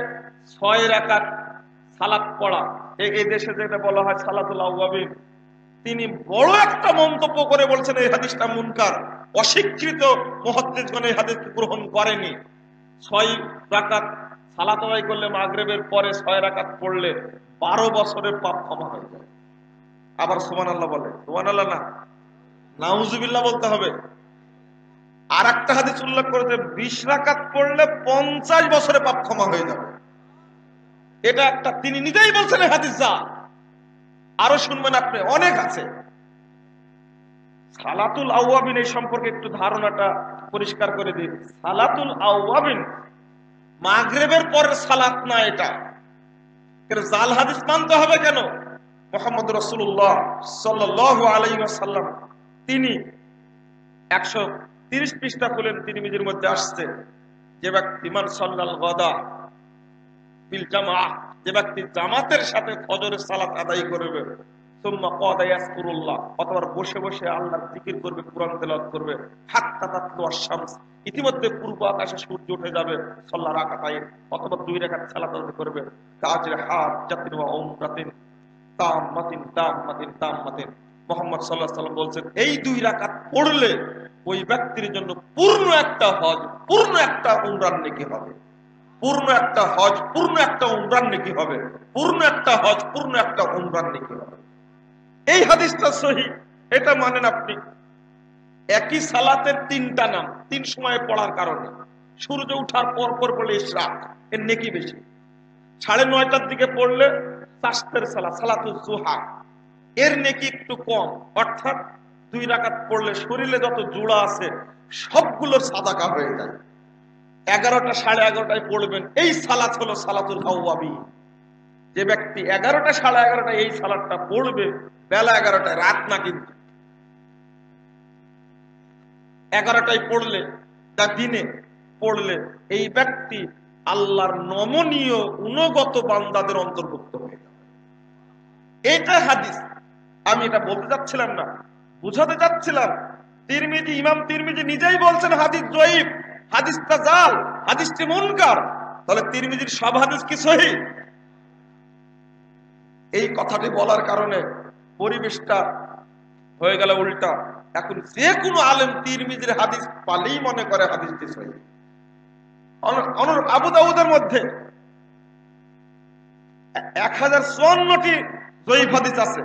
6 রাকাত সালাত পড়া এই দেশে যেটা বলা হয় সালাতুল আওয়াবিন, তিনি বড় একটা মন্তব্য করে বলছেন এই হাদিসটা মুনকার, অস্বীকৃত মুহাদ্দিসগণ এই হাদিসকে গ্রহণ করেনি। 6 রাকাত সালাত আদায় করলে মাগরিবের পরে 6 রাকাত পড়লে 12 বছরের পাপ ক্ষমা হয়ে যায়। আবার সুবহানাল্লাহ বলে, সুবহানাল্লাহ না, নাউজুবিল্লাহ বলতে হবে। আর একটা হাদিস উল্লেখ করেছে 20 রাকাত পড়লে 50 বছরে পাপ ক্ষমা হয়ে যাবে। এটা একটা তিনি নিজেই বলছেন এই হাদিস। যা আরো শুনবেন আপনি, অনেক আছে। সালাতুল আওয়াবিন এই সম্পর্কে একটু ধারণাটা পরিষ্কার করে দিই। সালাতুল আওয়াবিন মাগরিবের পরের সালাত না, এটা জাল হাদিস মানতে হবে কেন? মুহাম্মদ রাসূলুল্লাহ সাল্লাল্লাহু আলাইহি ওয়াসাল্লাম তিনি 130 পৃষ্ঠা খুলেন, তিরমিজির মধ্যে আসছে, যে ব্যক্তি মান সাল্লাল গাদা বিল জামাআহ, যে ব্যক্তি জামাতের সাথে ফজরের সালাত আদায় করবে, সুম্মা ক্বাদা ইয়াজকুরুল্লাহ, অথবা বসে বসে আল্লাহর জিকির করবে, কুরআন তেলাওয়াত করবে, হাত্তা তাতলু আশ-শামস, ইতিমধ্যে পূর্ব আকাশে সূর্য উঠে যাবে, সাল্লা রাকাতাইন, অথবা 2 রাকাত সালাত আদায় করবে, কাজের হাজ্জাতিন ওয়া উমরাতিন তাম্মাতিন তাম্মাতিন তাম্মাতিন। মুহাম্মদ সাল্লাল্লাহু আলাইহি ওয়াসাল্লাম বলেন এই 2 রাকাত পড়লে ওই ব্যক্তির জন্য পূর্ণ একটা হজ, পূর্ণ একটা উমরার নেকি হবে, পূর্ণ একটা হজ, পূর্ণ একটা উমরার নেকি হবে, পূর্ণ একটা হজ, পূর্ণ একটা উমরার নেকি হবে। এই হাদিসটা সহিহ, এটা মানেন আপনি। একই সালাতের 3টা নাম 3 সময়ে পড়ার কারণে, সূর্য ওঠার পর পর পড়লে ইশরাক, এর নেকি বেশি। 9:30টার দিকে পড়লে চাশতের সালাত, সালাতুল জুহা, এর নেকি একটু কম। অর্থাৎ 2 রাকাত পড়লে শরীরে যত জোড়া আছে সবগুলোর সাদাকা হয়ে যায়। 11টা 11:30টায় পড়বেন, এই সালাত হলো সালাতুল আওয়াবিন। যে ব্যক্তি 11টা 11:30টায় এই সালাতটা পড়বে, বেলা 11টায়, রাত না, কিন্তু 11টায় পড়লে, তা দিনে পড়লে, এই ব্যক্তি আল্লাহর নমনীয় গুণগত বান্দাদের অন্তর্ভুক্ত হয়ে যাবে। এটা হাদিস। আমি এটা বলতে যাচ্ছিলাম না, বুঝাতে যাচ্ছিলাম। তিরমিজি, ইমাম তিরমিজি নিজেই বলছেন হাদিস জয়ীফ, হাদিসটা জাল, হাদিসটি মুনকার। তাহলে তিরমিজির সব হাদিস কি সহিহ? এই কথাটি বলার কারণে পরিবেশটা হয়ে গেল উল্টা। এখন যে কোনো আলেম তিরমিজির হাদিস পালেই মনে করে হাদিসটি সহিহ। আবু দাউদের মধ্যে 1054টি জয়ীফ হাদিস আছে,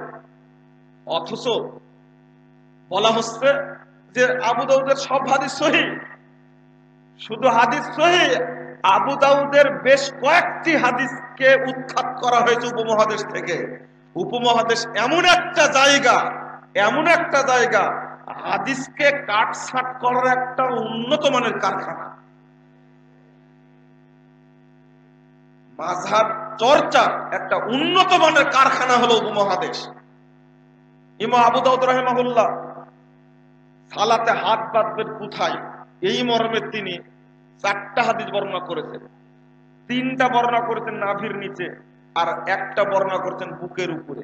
অথচ বলা হচ্ছে যে আবু দাউদের সব হাদিস সহিহ। শুধু হাদিস সহিহ, আবু দাউদের বেশ কয়েকটি হাদিসকে উৎখাত করা হয়েছে উপমহাদেশ থেকে। উপমহাদেশ এমন একটা জায়গা, এমন একটা জায়গা, হাদিসকে কাটছাট করার একটা উন্নত মানের কারখানা। মাযহাব চর্চার একটা উন্নত মানের কারখানা হলো উপমহাদেশ। ইমাম আবু দাউদ রাহিমাহুল্লাহ সালাতে হাত বাঁধবেন কোথায়, এই মর্মে তিনি 4টা হাদিস বর্ণনা করেছেন। 3টা বর্ণনা করেছেন নাভির নিচে, আর একটা বর্ণনা করেছেন বুকের উপরে।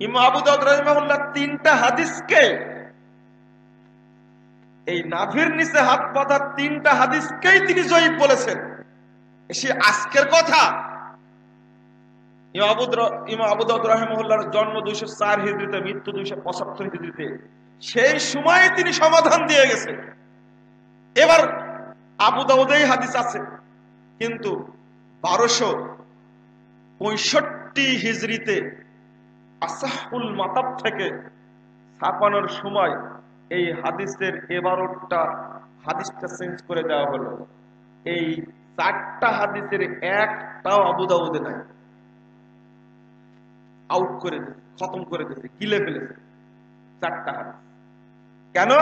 ইমাম আবু দাউদ রাহিমাহুল্লাহ 3টা হাদিসকে, এই নাভির নিচে হাত বাঁধার 3টা হাদিসকেই তিনি জয়ীফ বলেছেন। সে আজকের কথা। ইমাম আবু দাউদ রাহিমাহুল্লাহর জন্ম 204 হিজরিতে, মৃত্যু 275 হিজরিতে। সেই সময়ে তিনি সমাধান দিয়ে গেছে। এবার আবু দাউদেই হাদিস আছে, কিন্তু 1265 হিজরিতে আসাহুল মাতাব থেকে ছাপানোর সময় এই হাদিসের এবারটা হাদিসটা চেঞ্জ করে দেওয়া হলো। এই 4টা হাদিসের একটাও আবু দাউদে নাই, আউট করে দিয়েছে, খতম করে দিয়েছে, গিলে ফেলেছে 4টা হাদিস। কেন?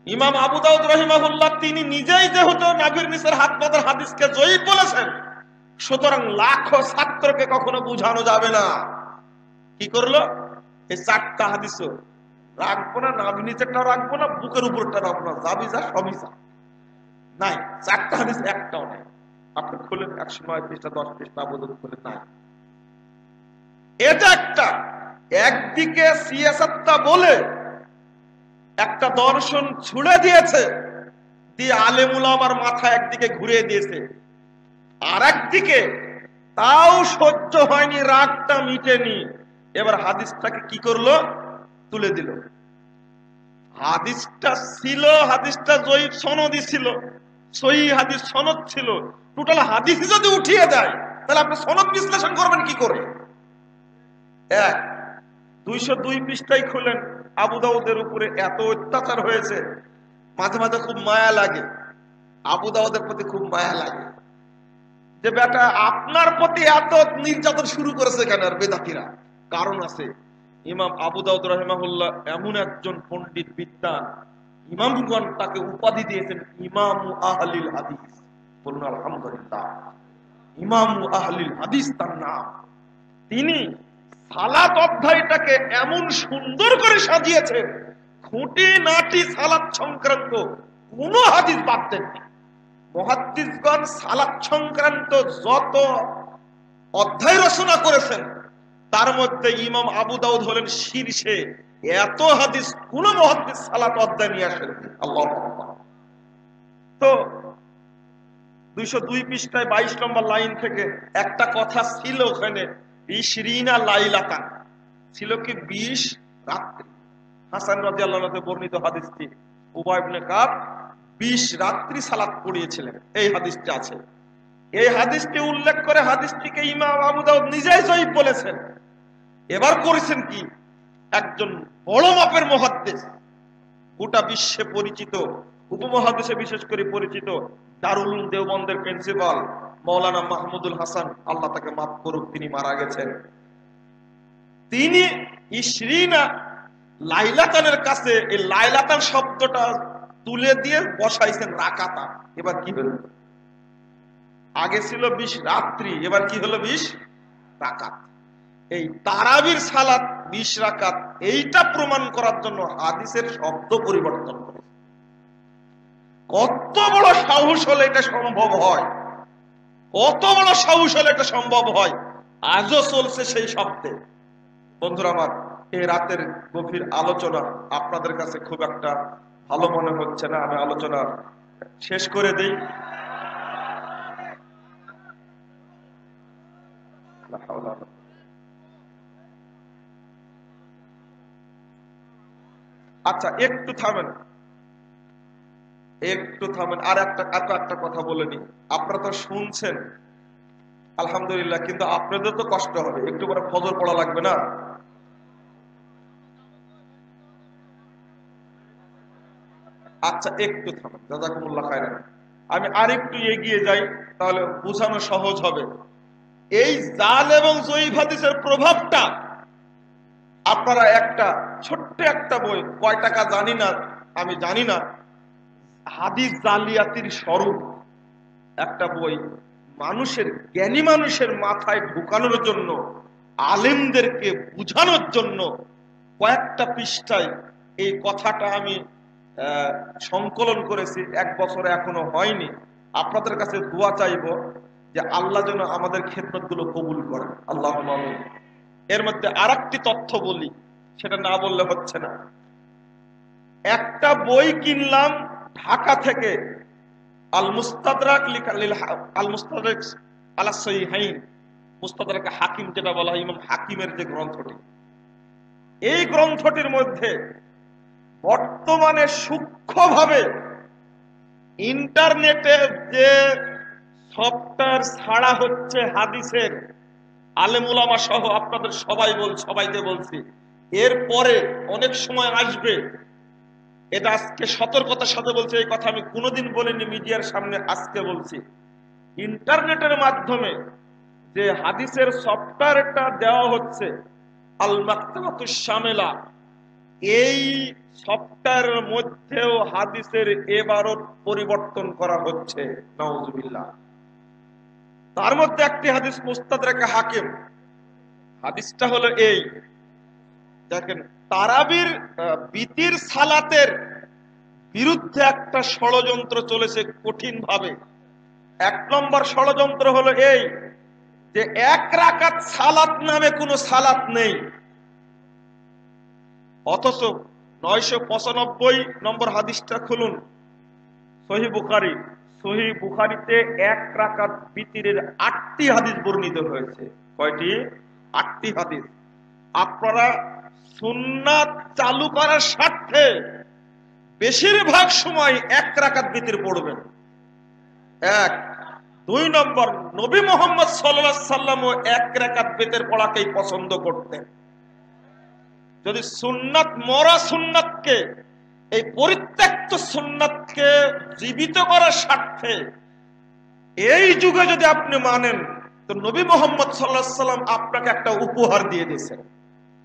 ইমাম আবু দাউদ রাহিমাহুল্লাহ তিনি নিজেই যেহেতু নাভির নিচের হাত বাঁধার হাদিসকে জয়ীফ বলেছেন, সুতরাং লাখো ছাত্রকে কখনো বুঝানো যাবে না। কি করলো? এই 4টা হাদিসও রাখবো না, নাভির নিচেরটাও রাখবো না, বুকের উপরটা রাখবো না, যাবি যা সবই যা নাই। 4টা হাদিস একটাও নাই। আপনি খুলেন 109 পৃষ্ঠা, 10 পৃষ্ঠা আবু দাউদ খুলেন, নাই। এটা একটা, একদিকে সিয়াসাতটা বলে একটা দর্শন ছুড়ে দিয়েছে, দিয়ে আলেম উলামার মাথা একদিকে ঘুরিয়ে দিয়েছে, আর একদিকে তাও সহ্য হয়নি, রাগটা মিটেনি। এবার হাদিসটাকে কি করলো? তুলে দিল। হাদিসটা ছিল, হাদিসটা জয়ীফ সনদই ছিল, সহিহ হাদিস সনদ ছিল। টোটাল হাদিস যদি উঠিয়ে দেয় তাহলে আপনি সনদ বিশ্লেষণ করবেন কি করে? এক 202 পৃষ্ঠায় খুলেন, আবু দাউদের উপরে এত অত্যাচার হয়েছে, মাঝে মাঝে খুব মায়া লাগে, আবু দাউদের প্রতি খুব মায়া লাগে যে বেটা আপনার প্রতি এত নির্যাতন শুরু করেছে কেন আর বেদাতিরা? কারণ আছে। ইমাম আবু দাউদ রাহিমাহুল্লাহ এমন একজন পণ্ডিত বিদ্বান, ইমামগণ তাকে উপাধি দিয়েছেন ইমামু আহলিল হাদিস। বলুন আলহামদুলিল্লাহ। ইমামু আহলিল হাদিস তার নাম। তিনি সালাত অধ্যায়টাকে এমন সুন্দর করে সাজিয়েছেন, খুঁটি নাটি সালাত সংক্রান্ত কোন হাদিস বাদ দেননি। মুহাদ্দিসগণ সালাত সংক্রান্ত যত অধ্যায় রচনা করেছেন তার মধ্যে ইমাম আবু দাউদ হলেন শীর্ষে। এত হাদিস কোন মুহাদ্দিস সালাত অধ্যায় নিয়ে আসেন। আল্লাহু আকবার। তো 202 পৃষ্ঠায় 22 নম্বর লাইন থেকে একটা কথা ছিল ওখানে, 20 লাইলাতান ছিল কি 20 রাত্রি। হাসান রাদিয়াল্লাহু আনহু বর্ণিত হাদিসটি, উবাই ইবনে কাব 20 রাত্রি সালাত পড়িয়েছিলেন, এই হাদিসটি আছে। এই হাদিসটি উল্লেখ করে হাদিসটিকে ইমাম আবু দাউদ নিজেই জয়ীফ বলেছেন। এবার করেছেন কি, একজন বড় মাপের মুহাদ্দিস, গোটা বিশ্বে পরিচিত, উপমহাদেশে বিশেষ করে পরিচিত, দারুল উলুম দেওবন্দের প্রিন্সিপাল মাওলানা মাহমুদুল হাসান, আল্লাহ তাকে মাফ করুক, তিনি মারা গেছেন। তিনি 20 লাইলাতানের কাছে এই লাইলাতান শব্দটা তুলে দিয়ে বসাইছেন রাকাতা। এবার কি হলো? আগে ছিল 20 রাত্রি, এবার কি হলো? 20 রাকাত। এই তারাবির সালাত 20 রাকাত, এইটা প্রমাণ করার জন্য হাদিসের শব্দ পরিবর্তন করে। কত বড় সাহস হলে এটা সম্ভব হয়? কত বড় সাহস হলে এটা সম্ভব হয়? আজও চলছে সেই শব্দে। বন্ধুরা আমার, এই রাতের গভীর আলোচনা আপনাদের কাছে খুব একটা ভালো মনে হচ্ছে না, আমি আলোচনা শেষ করে দেই। আচ্ছা একটু থামেন, একটু থামেন। আর একটা কথা বলে নি। আপনারা তো শুনছেন আলহামদুলিল্লাহ, কিন্তু আপনাদের তো কষ্ট হবে, একটু পরে ফজর পড়া লাগবে না? আচ্ছা একটু থামেন, জাযাকুমুল্লাহ খায়রান। আমি আরেকটু এগিয়ে যাই, তাহলে বোঝানো সহজ হবে। এই জাল এবং জয়ীফ হাদিসের প্রভাবটা আপনারা একটা ছোট্ট একটা বই, কয় টাকা জানি না, আমি জানি না, হাদিস জালিয়াতির স্বরূপ একটা বই মানুষের, জ্ঞানী মানুষের মাথায় ঢুকানোর জন্য, আলেমদেরকে বুঝানোর জন্য কয়েকটা পৃষ্ঠায় এই কথাটা আমি সংকলন করেছি। 1 বছরে এখনো হয়নি। আপনাদের কাছে দোয়া চাইব যে আল্লাহ যেন আমাদের খেদমতগুলো কবুল করেন, আল্লাহুম্মা আমিন। এর মধ্যে আরেকটি তথ্য বলি, সেটা না বললে হচ্ছে না। একটা বই কিনলাম ঢাকা থেকে, আল মুস্তাদরাক আল মুস্তাদরাক আলা সহিহাইন, মুস্তাদরাক হাকিম যেটা বলা হয়, ইমাম হাকিমের যে গ্রন্থটি, এই গ্রন্থটির মধ্যে বর্তমানে সূক্ষ্মভাবে ইন্টারনেটে যে সফটওয়্যার ছাড়া হচ্ছে হাদিসের, আলেম উলামা সহ আপনাদের সবাইকে বলছি, এরপরে অনেক সময় আসবে, এটা আজকে সতর্কতার সাথে বলছি, এই কথা আমি কোনোদিন বলিনি মিডিয়ার সামনে, আজকে বলছি। ইন্টারনেটের মাধ্যমে যে হাদিসের সফটওয়্যারটা দেওয়া হচ্ছে, আল মাকতাবাতুশ শামিলা, এই সফটওয়্যারের মধ্যেও হাদিসের ইবারত পরিবর্তন করা হচ্ছে, নাউজুবিল্লাহ। তার মধ্যে একটি হাদিস মুস্তাদরাক হাকিম, হাদিসটা হলো এই, দেখেন, তারাবির বিতির সালাতের বিরুদ্ধে একটা ষড়যন্ত্র চলেছে কঠিন ভাবে। 1 নম্বর ষড়যন্ত্র হলো এই যে 1 রাকাত সালাত নামে কোনো সালাত নেই, অথচ 995 নম্বর হাদিসটা খুলুন, সহিহ বুখারী সহিহ বুখারীতে 1 রাকাত বিতিরের 8টি হাদিস বর্ণিত হয়েছে। কয়টি? 8টি হাদিস। আপনারা সুন্নাত চালু করার স্বার্থে বেশিরভাগ সময় 1 রাকাত বিতির পড়বেন। 1। 2 নম্বর, নবী মুহাম্মদ সাল্লাল্লাহু আলাইহি সাল্লামও 1 রাকাত বিতির পড়াকেই পছন্দ করতেন। যদি সুন্নাত, মরা সুন্নাতকে, এই পরিত্যক্ত সুন্নাতকে জীবিত করার স্বার্থে এই যুগে যদি আপনি মানেন, তো নবী মুহাম্মদ সাল্লাল্লাহু আলাইহি সাল্লাম আপনাকে একটা উপহার দিয়ে দিয়েছেন।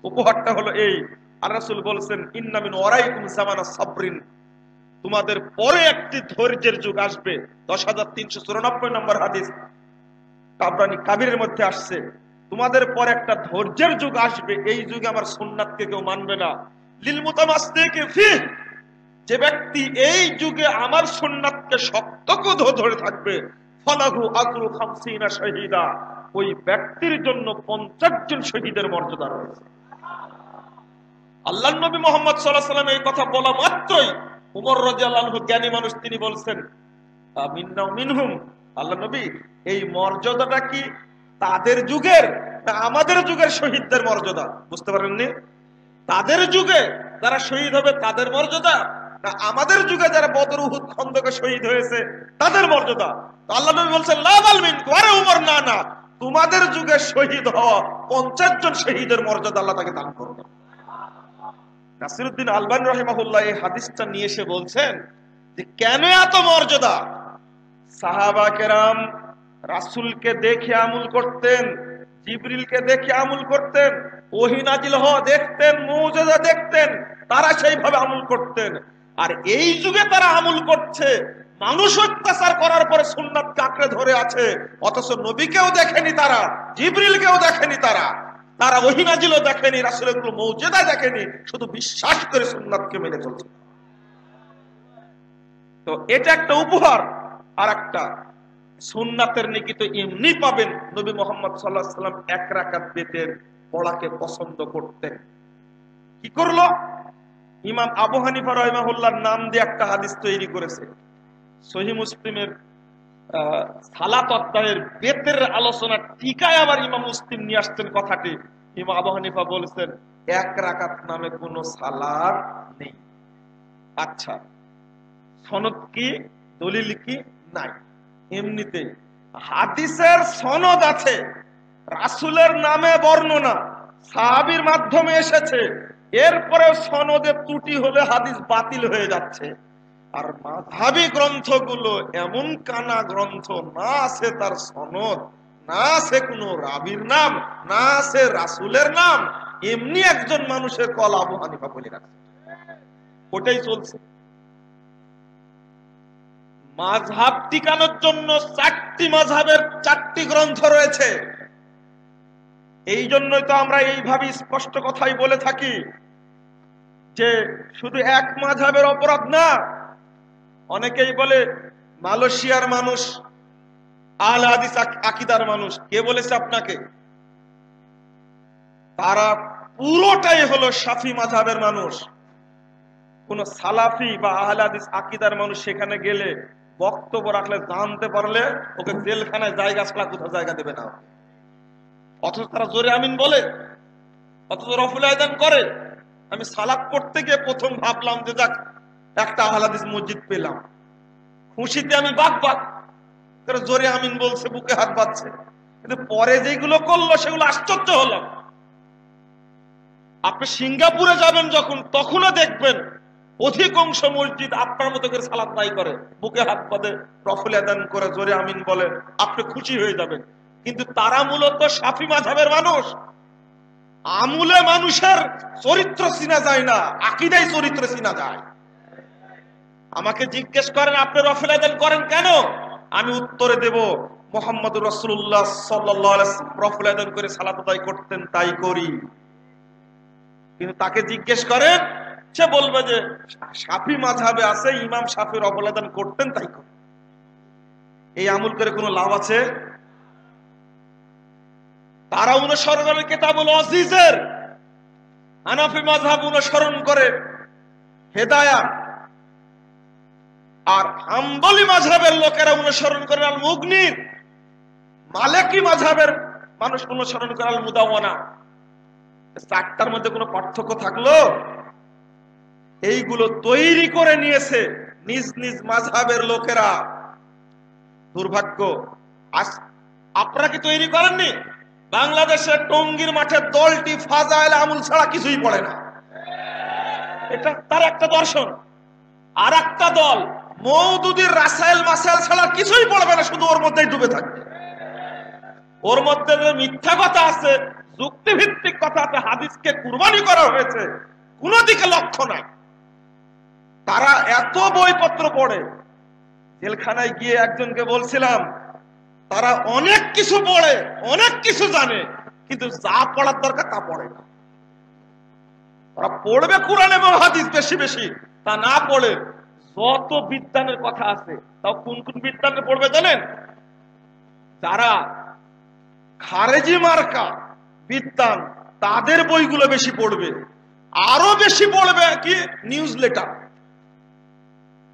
উপহারটা হলো এই, আর রাসূল বলেছেন, ইন্না মিন ওয়ারাইকুম জামানা সাবরিন, তোমাদের পরে একটি ধৈর্যের যুগ আসবে। 10394 নম্বর হাদিস তাবরানী কাবিরের মধ্যে আসছে, তোমাদের পরে একটা ধৈর্যের যুগ আসবে, এই যুগে আমার সুন্নাতকে কেউ মানবে না। লিল মুতামাসসিকি ফিহ, যে ব্যক্তি এই যুগে আমার সুন্নাতকে শক্ত করে ধরে থাকবে, ফালাহু আজরু 50 শাহীদা, ওই ব্যক্তির জন্য 50 জন শহীদের মর্যাদা রয়েছে। আল্লাহর নবী মুহাম্মদ সাল্লাল্লাহু আলাইহি ওয়াসাল্লাম এই কথা বলা মাত্রই উমর রাদিয়াল্লাহু আনহু, জ্ঞানী মানুষ, তিনি বলছেন, মিন্না মিনহুম, আল্লাহ নবী, এই মর্যাদাটা কি তাদের যুগের না আমাদের যুগের শহীদদের মর্যাদা? বুঝতে পারেননি? তাদের যুগে যারা শহীদ হবে তাদের মর্যাদা, না আমাদের যুগে যারা বদর উহুদ খন্দকে শহীদ হয়েছে তাদের মর্যাদা? আল্লাহ নবী বলছেন, লা বাল মিনকুম, আরে উমর, না না, তোমাদের যুগে শহীদ হওয়া 50 জন শহীদের মর্যাদা আল্লাহ তাকে দান করবেন। নাসিরউদ্দিন আলবানী রাহিমাহুল্লাহ এই হাদিসটা নিয়ে এসে বলছেন যে কেন এত মর্যাদা? সাহাবা কেরাম রাসূলকে দেখে আমল করতেন, জিবরিলকে দেখে আমল করতেন, ওহী নাজিল হওয়া দেখতেন, মুজিজা দেখতেন, তারা সেইভাবে আমল করতেন। আর এই যুগে তারা আমল করছে, মানুষ অত্যাচার করার পরে সুন্নাতকে আঁকড়ে ধরে আছে, অথচ নবীকেও দেখেনি তারা, জিবরিলকেও দেখেনি তারা, তারা ওহী নাজিলও দেখেনি, রাসূলের কোনো মুজিজা দেখেনি, শুধু বিশ্বাস করে সুন্নাতকে মেনে চলছে। তো এটা একটা উপহার। আর একটা, সুন্নাতের নেকি তো এমনি পাবেন। নবী মুহাম্মদ সাল্লাল্লাহু আলাইহি ওয়াসাল্লাম 1 রাকাত বিতের পড়াকে পছন্দ করতেন। কি করলো? ইমাম আবু হানিফা রাহিমাহুল্লাহর নাম দিয়ে একটা হাদিস তৈরি করেছে। সহিহ মুসলিমের সালাত অধ্যায়ের বেতের আলোচনা টিকায় আবার ইমাম মুসলিম নিয়ে আসছেন কথাটি। ইমাম আবু হানিফা বলেছেন 1 রাকাত নামে কোনো সালাত নেই। আচ্ছা, সনদ কি, দলিল কি? নাই। এমনিতে হাদিসের সনদ আছে, রাসূলের নামে বর্ণনা সাহাবীর মাধ্যমে এসেছে, এরপরে সনদে ত্রুটি হলে হাদিস বাতিল হয়ে যাচ্ছে। আর মাযহাবী গ্রন্থগুলো এমন কানা গ্রন্থ, না আছে তার সনদ, না আছে কোনো রাবীর নাম, না আছে রাসূলের নাম, এমনি একজন মানুষের কল আবু হানিফা বলে রাখছে, ওটাই চলছে। মাযহাব টিকানোর জন্য 4টি মাযহাবের 4টি গ্রন্থ রয়েছে। এই জন্যই তো আমরা এইভাবে স্পষ্ট কথাই বলে থাকি যে শুধু এক মাযহাবের অপরাধ না। অনেকেই বলে মালয়েশিয়ার মানুষ আহলে হাদিস আকীদার মানুষ। কে বলেছে আপনাকে? তারা পুরোটাই হলো শাফি মাযহাবের মানুষ। কোন সালাফি বা আহলে হাদিস আকীদার মানুষ সেখানে গেলে, বক্তব্য রাখলে, জানতে পারলে ওকে জেলখানায় জায়গা ছাড়া কোথাও জায়গা দেবে না। অথচ তারা জোরে আমিন বলে, অথচ রফুল আযান করে। আমি সালাত পড়তে গিয়ে প্রথম ভাবলাম যে যাক, একটা আহলে হাদিস মসজিদ পেলাম, খুশিতে আমি বাক বাক করে জোরে আমিন বলছে, বুকে হাত বাঁধছে। কিন্তু পরে যেগুলো করলো সেগুলো আশ্চর্য হলাম। আপনি সিঙ্গাপুরে যাবেন যখন, তখনও দেখবেন অধিকাংশ মসজিদ আপনার মতো করে সালাত আদায় করে, বুকে হাত বাঁধে, রফুল আযান করে, জোরে আমিন বলে, আপনি খুশি হয়ে যাবেন। কিন্তু তারা মূলত শাফি মাযহাবের মানুষ। আমুলে মানুষের চরিত্র চিনা যায় না, আকীদায় চরিত্র চিনা যায়। আমাকে জিজ্ঞেস করেন আপনি রফুল আযান করেন কেন, আমি উত্তরে দেব মুহাম্মদুর রাসূলুল্লাহ সাল্লাল্লাহু আলাইহি ওয়াসাল্লাম রফুল আযান করে সালাত আদায় করতেন, তাই করি। কিন্তু তাকে জিজ্ঞেস করেন, সে বলবে যে শাফি মাযহাবে আছে, ইমাম শাফি রফুল আযান করতেন, তাই করি। এই আমল করে কোনো লাভ আছে? তারা অনুসরণ করে কিতাবুল আজিজের, হানাফি মাযহাব অনুসরণ করে হেদায়াত। আর হাম্বলি মাযহাবের লোকেরা অনুসরণ করে আল মুগনির, মালিকি মাযহাবের মানুষ অনুসরণ করে আল মুদাওয়ানা। চারটার মধ্যে কোনো পার্থক্য থাকলো? এইগুলো তৈরি করে নিয়েছে নিজ নিজ মাযহাবের লোকেরা। দুর্ভাগ্য, আপনারা কি তৈরি করেননি? বাংলাদেশে টঙ্গীর মাঠে দলটি ফাজাইল আমল ছাড়া কিছুই পড়ে না, এটা তার একটা দর্শন। আর একটা দল মওদুদির রাসায়েল মাসাইল ছাড়া কিছুই পড়বে না, শুধু ওর মধ্যেই ডুবে থাকবে। ওর মধ্যে যে মিথ্যা কথা আছে, যুক্তিভিত্তিক কথা আছে, হাদিসকে কুরবানি করা হয়েছে, কোন দিকে লক্ষ্য নাই। তারা এত বইপত্র পড়ে, জেলখানায় গিয়ে একজনকে বলছিলাম, তারা অনেক কিছু পড়ে, অনেক কিছু জানে, কিন্তু যা পড়ার দরকার তা পড়ে না। ওরা পড়বে কোরআন এবং হাদিস বেশি বেশি, তা না পড়ে যত বিদ্যানের কথা আছে, তাও কোন কোন বিদ্যানে পড়বে জানেন? যারা খারেজি মার্কা বিদ্যান, তাদের বইগুলো বেশি পড়বে। আরো বেশি পড়বে কি নিউজ লেটার,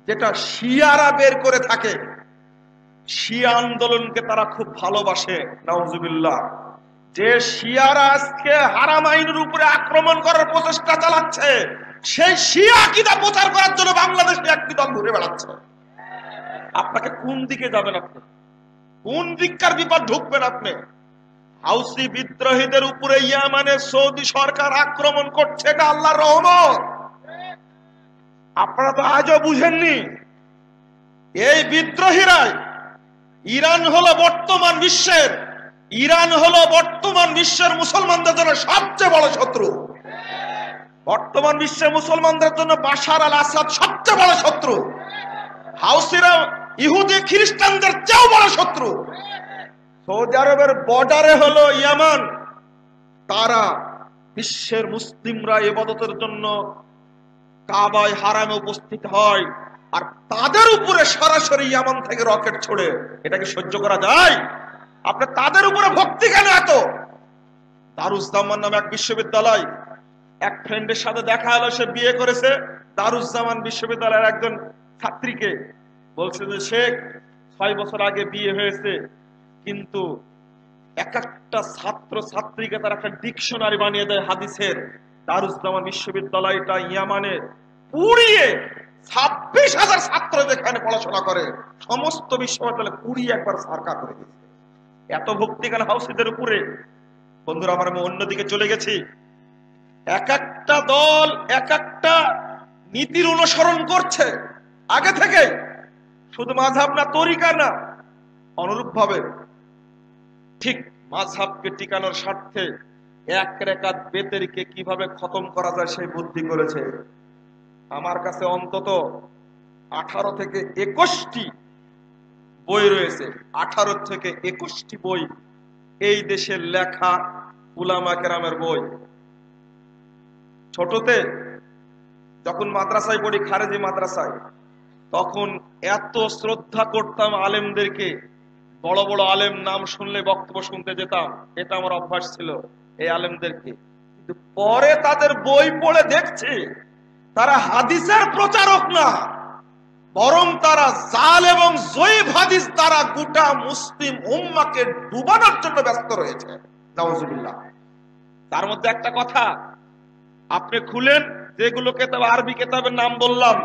যেটা শিয়ারা বের করে থাকে। শিয়া আন্দোলনকে তারা খুব ভালোবাসে, নাউজুবিল্লাহ। যে শিয়ারা আজকে হারামাইনের উপরে আক্রমণ করার প্রচেষ্টা চালাচ্ছে, সেই শিয়া আকীদা প্রচার করার জন্য বাংলাদেশে একটি দল ঘুরে বেড়াচ্ছে। আপনাকে কোন দিকে যাবেন? আপনি কোন দিককার বিপদ ঢুকবেন? আপনি হাউসি বিদ্রোহীদের উপরে ইয়ামানের সৌদি সরকার আক্রমণ করছে, এটা আল্লাহর রহমত। আপনারা তো আজও বুঝেননি, এই বিদ্রোহীরাই ইরান হলো বর্তমান বিশ্বের মুসলমানদের জন্য সবচেয়ে বড় শত্রু। বর্তমান বিশ্বের মুসলমানদের জন্য বাশার আল আসাদ সবচেয়ে বড় শত্রু। হাউসিরা ইহুদি খ্রিস্টানদের চেয়েও বড় শত্রু। সৌদি আরবের বর্ডারে হলো ইয়ামান, তারা বিশ্বের মুসলিমরা ইবাদতের জন্য কাবায় হারামে উপস্থিত হয়, আর তাদের উপরে সরাসরি ইয়ামান থেকে রকেট ছোড়ে। এটা কি সহ্য করা যায়? আপনি তাদের উপরে ভক্তি কেন এত? দারুজ্জামান নামে এক বিশ্ববিদ্যালয়, এক ফ্রেন্ডের সাথে দেখা হলো, সে বিয়ে করেছে। দারুজ্জামান বিশ্ববিদ্যালয়ের একজন ছাত্রীকে বলছে যে শেখ 6 বছর আগে বিয়ে হয়েছে, কিন্তু এক একটা ছাত্র ছাত্রীকে তার একটা ডিকশনারি বানিয়ে দেয় হাদিসের। দারুজ্জামান বিশ্ববিদ্যালয়টা ইয়ামানে পুড়িয়ে 26,000 ছাত্র যেখানে পড়াশোনা করে, সমস্ত বিশ্ববিদ্যালয় পুড়িয়ে একবার সারকা করে দিয়েছে। এত ভক্তি কেন হাউসিদের উপরে? বন্ধুরা আমার, আমি অন্যদিকে চলে গেছি। এক একটা দল এক একটা নীতির অনুসরণ করছে আগে থেকে, শুধু মাযহাব না, তরিকা না। অনুরূপ ভাবে ঠিক মাযহাবকে টিকানোর স্বার্থে এক রাকাত বেতেরকে কিভাবে খতম করা যায় সেই বুদ্ধি করেছে। আমার কাছে অন্তত 18 থেকে 21টি বই রয়েছে। 18 থেকে 21টি বই এই দেশের লেখা উলামা কেরামের বই। ছোটতে যখন মাদ্রাসায় পড়ি, খারেজি মাদ্রাসায়, তখন এত শ্রদ্ধা করতাম আলেমদেরকে। বড় বড় আলেম নাম শুনলে বক্তব্য শুনতে যেতাম, এটা আমার অভ্যাস ছিল এই আলেমদেরকে। কিন্তু পরে তাদের বই পড়ে দেখছি তারা হাদিসের প্রচারক না, বরং তারা জাল এবং জয়ীফ হাদিস দ্বারা গোটা মুসলিম উম্মাহকে ডুবানোর জন্য ব্যস্ত রয়েছে। নাউজুবিল্লাহ। তার মধ্যে একটা কথা আপনি খুলেন, যেগুলো কেতাব, আরবি কেতাবের নাম বললাম,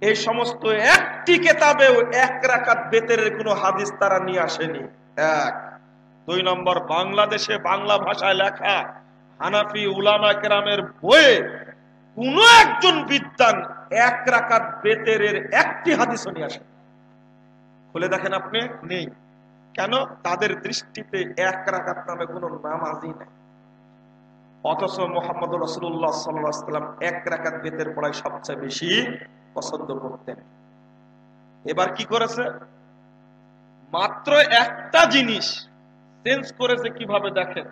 এই সমস্ত একটি কেতাবেও এক রাকাত বেতেরের কোনো হাদিস তারা নিয়ে আসেনি। এক। 2 নম্বর, বাংলাদেশে বাংলা ভাষায় লেখা হানাফি উলামা কেরামের বইয়ে কোন একজন বিদ্বান এক রাকাত বেতেরের একটি হাদিসও নিয়ে আসেন। খুলে দেখেন আপনি, নেই। কেন? তাদের দৃষ্টিতে এক রাকাত নামে কোনো নামাজই নাই। অথচ মুহাম্মদ রাসূলুল্লাহ সাল্লাল্লাহু আলাইহি ওয়াসাল্লাম এক রাকাত বেতের পড়াই সবচেয়ে বেশি পছন্দ করতেন। এবার কি করেছে? মাত্র একটা জিনিস চেঞ্জ করেছে। কিভাবে দেখেন,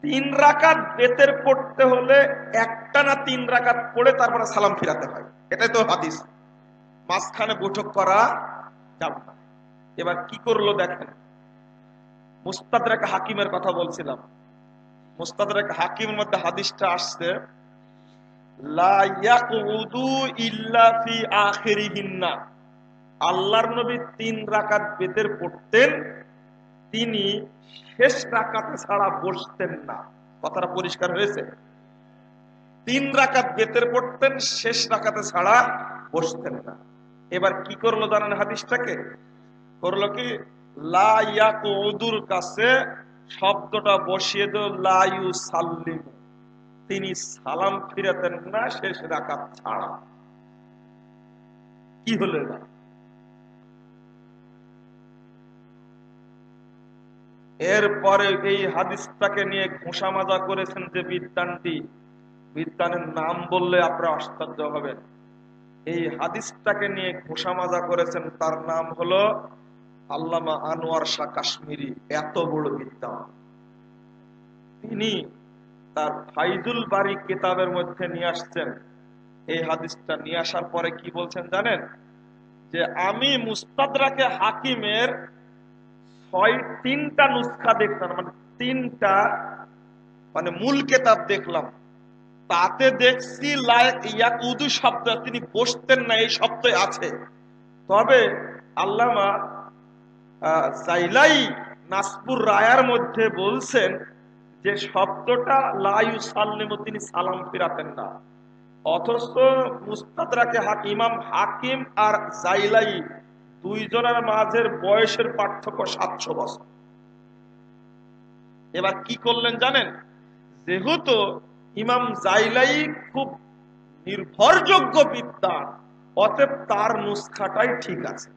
3 রাকাত বেতের পড়তে হলে একটা না 3 রাকাত পড়ে তারপরে সালাম ফিরাতে হয়, এটাই তো হাদিস। মাঝখানে বৈঠক করা যাবে না। এবার কি করলো দেখেন, মুস্তাদরাক হাকিমের কথা বলছিলাম। মুস্তাদরাক হাকিমের মধ্যে হাদিসটা আসছে, লা ইয়াকুদু ইল্লা ফি আখিরিহিন্না, আল্লাহর নবী 3 রাকাত বেতের পড়তেন, তিনি শেষ রাকাতে ছাড়া বসতেন না। কথাটা পরিষ্কার হয়েছে? 3 রাকাত বেতের পড়তেন, শেষ রাকাতে ছাড়া বসতেন না। এবার কি করলো জানেন হাদিসটাকে? করলো কি, লা ইয়াকুদুর কাছে শব্দটা বসিয়ে দিল লা ইউসাল্লিমু, তিনি সালাম ফিরাতেন না শেষ রাকাত ছাড়া। কি হলো না? এরপরে এই হাদিসটাকে নিয়ে ঘোষা মাজা করেছেন যে বিদ্বানের নাম বললে আপনারা আশ্চর্য হবেন। এই হাদিসটাকে নিয়ে ঘোষা মাজা করেছেন, তার নাম হলো আল্লামা আনোয়ার শাহ কাশ্মীরি। এত বড় বিদ্বান তিনি, তার ফাইজুল বারী কিতাবের মধ্যে নিয়ে আসছেন। এই হাদিসটা নিয়ে আসার পরে কি বলছেন জানেন? যে আমি মুস্তাদরাকে হাকিমের 3টা নুসখা দেখলাম, মানে 3টা মানে মূল কিতাব দেখলাম, তাতে দেখছি ইয়াকুদু শব্দ, তিনি বসতেন না এই শব্দ আছে। তবে আল্লামা জাইলাই নাসপুর রায়ার মধ্যে বলছেন যে শব্দটা লা ইউসাল্লিমু, তিনি সালাম ফিরাতেন না। অথচ মুস্তাদরাকে ইমাম হাকিম আর জাইলাই দুইজনের মাঝের বয়সের পার্থক্য 700 বছর। এবার কি করলেন জানেন? যেহেতু ইমাম জাইলাই খুব নির্ভরযোগ্য বিদ্বান, অতএব তার নুসখাটাই ঠিক আছে।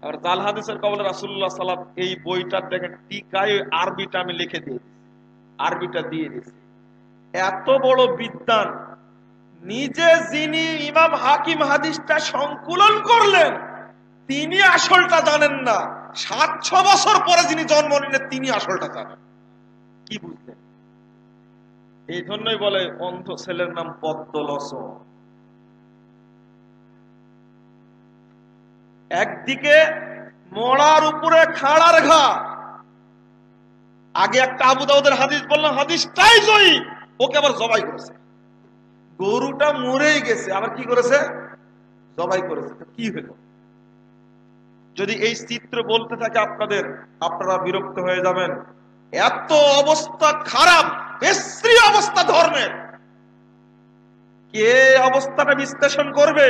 আর জাল হাদিসের কবলে রাসূলুল্লাহ সাল্লাল্লাহু আলাইহি ওয়াসাল্লাম, এই বইটার দেখেন টিকায় আরবিটা আমি লিখে দিয়েছি, আরবিটা দিয়ে দিয়েছি। এত বড় বিদ্বান, নিজে যিনি ইমাম হাকিম হাদিসটা সংকলন করলেন, তিনি আসলটা জানেন না। 700 বছর পরে যিনি জন্ম নিলেন, তিনি আসলটা জানেন। কি বুঝলেন? এই জন্যই বলে অন্ধ ছেলের নাম পদ্মলোচন। একদিকে মরার উপরে খাড়ার ঘা। আগে একটা আবু দাউদের হাদিস বললাম, হাদিসটাই জয়ী, ওকে আবার জবাই করেছে। গরুটা মরেই গেছে, আবার কি করেছে? জবাই করেছে। কি হলো? যদি এই চিত্র বলতে থাকে আপনাদের, আপনারা বিরক্ত হয়ে যাবেন। এত অবস্থা খারাপ, বিশ্রী অবস্থা ধর্মের, কে অবস্থাটা বিশ্লেষণ করবে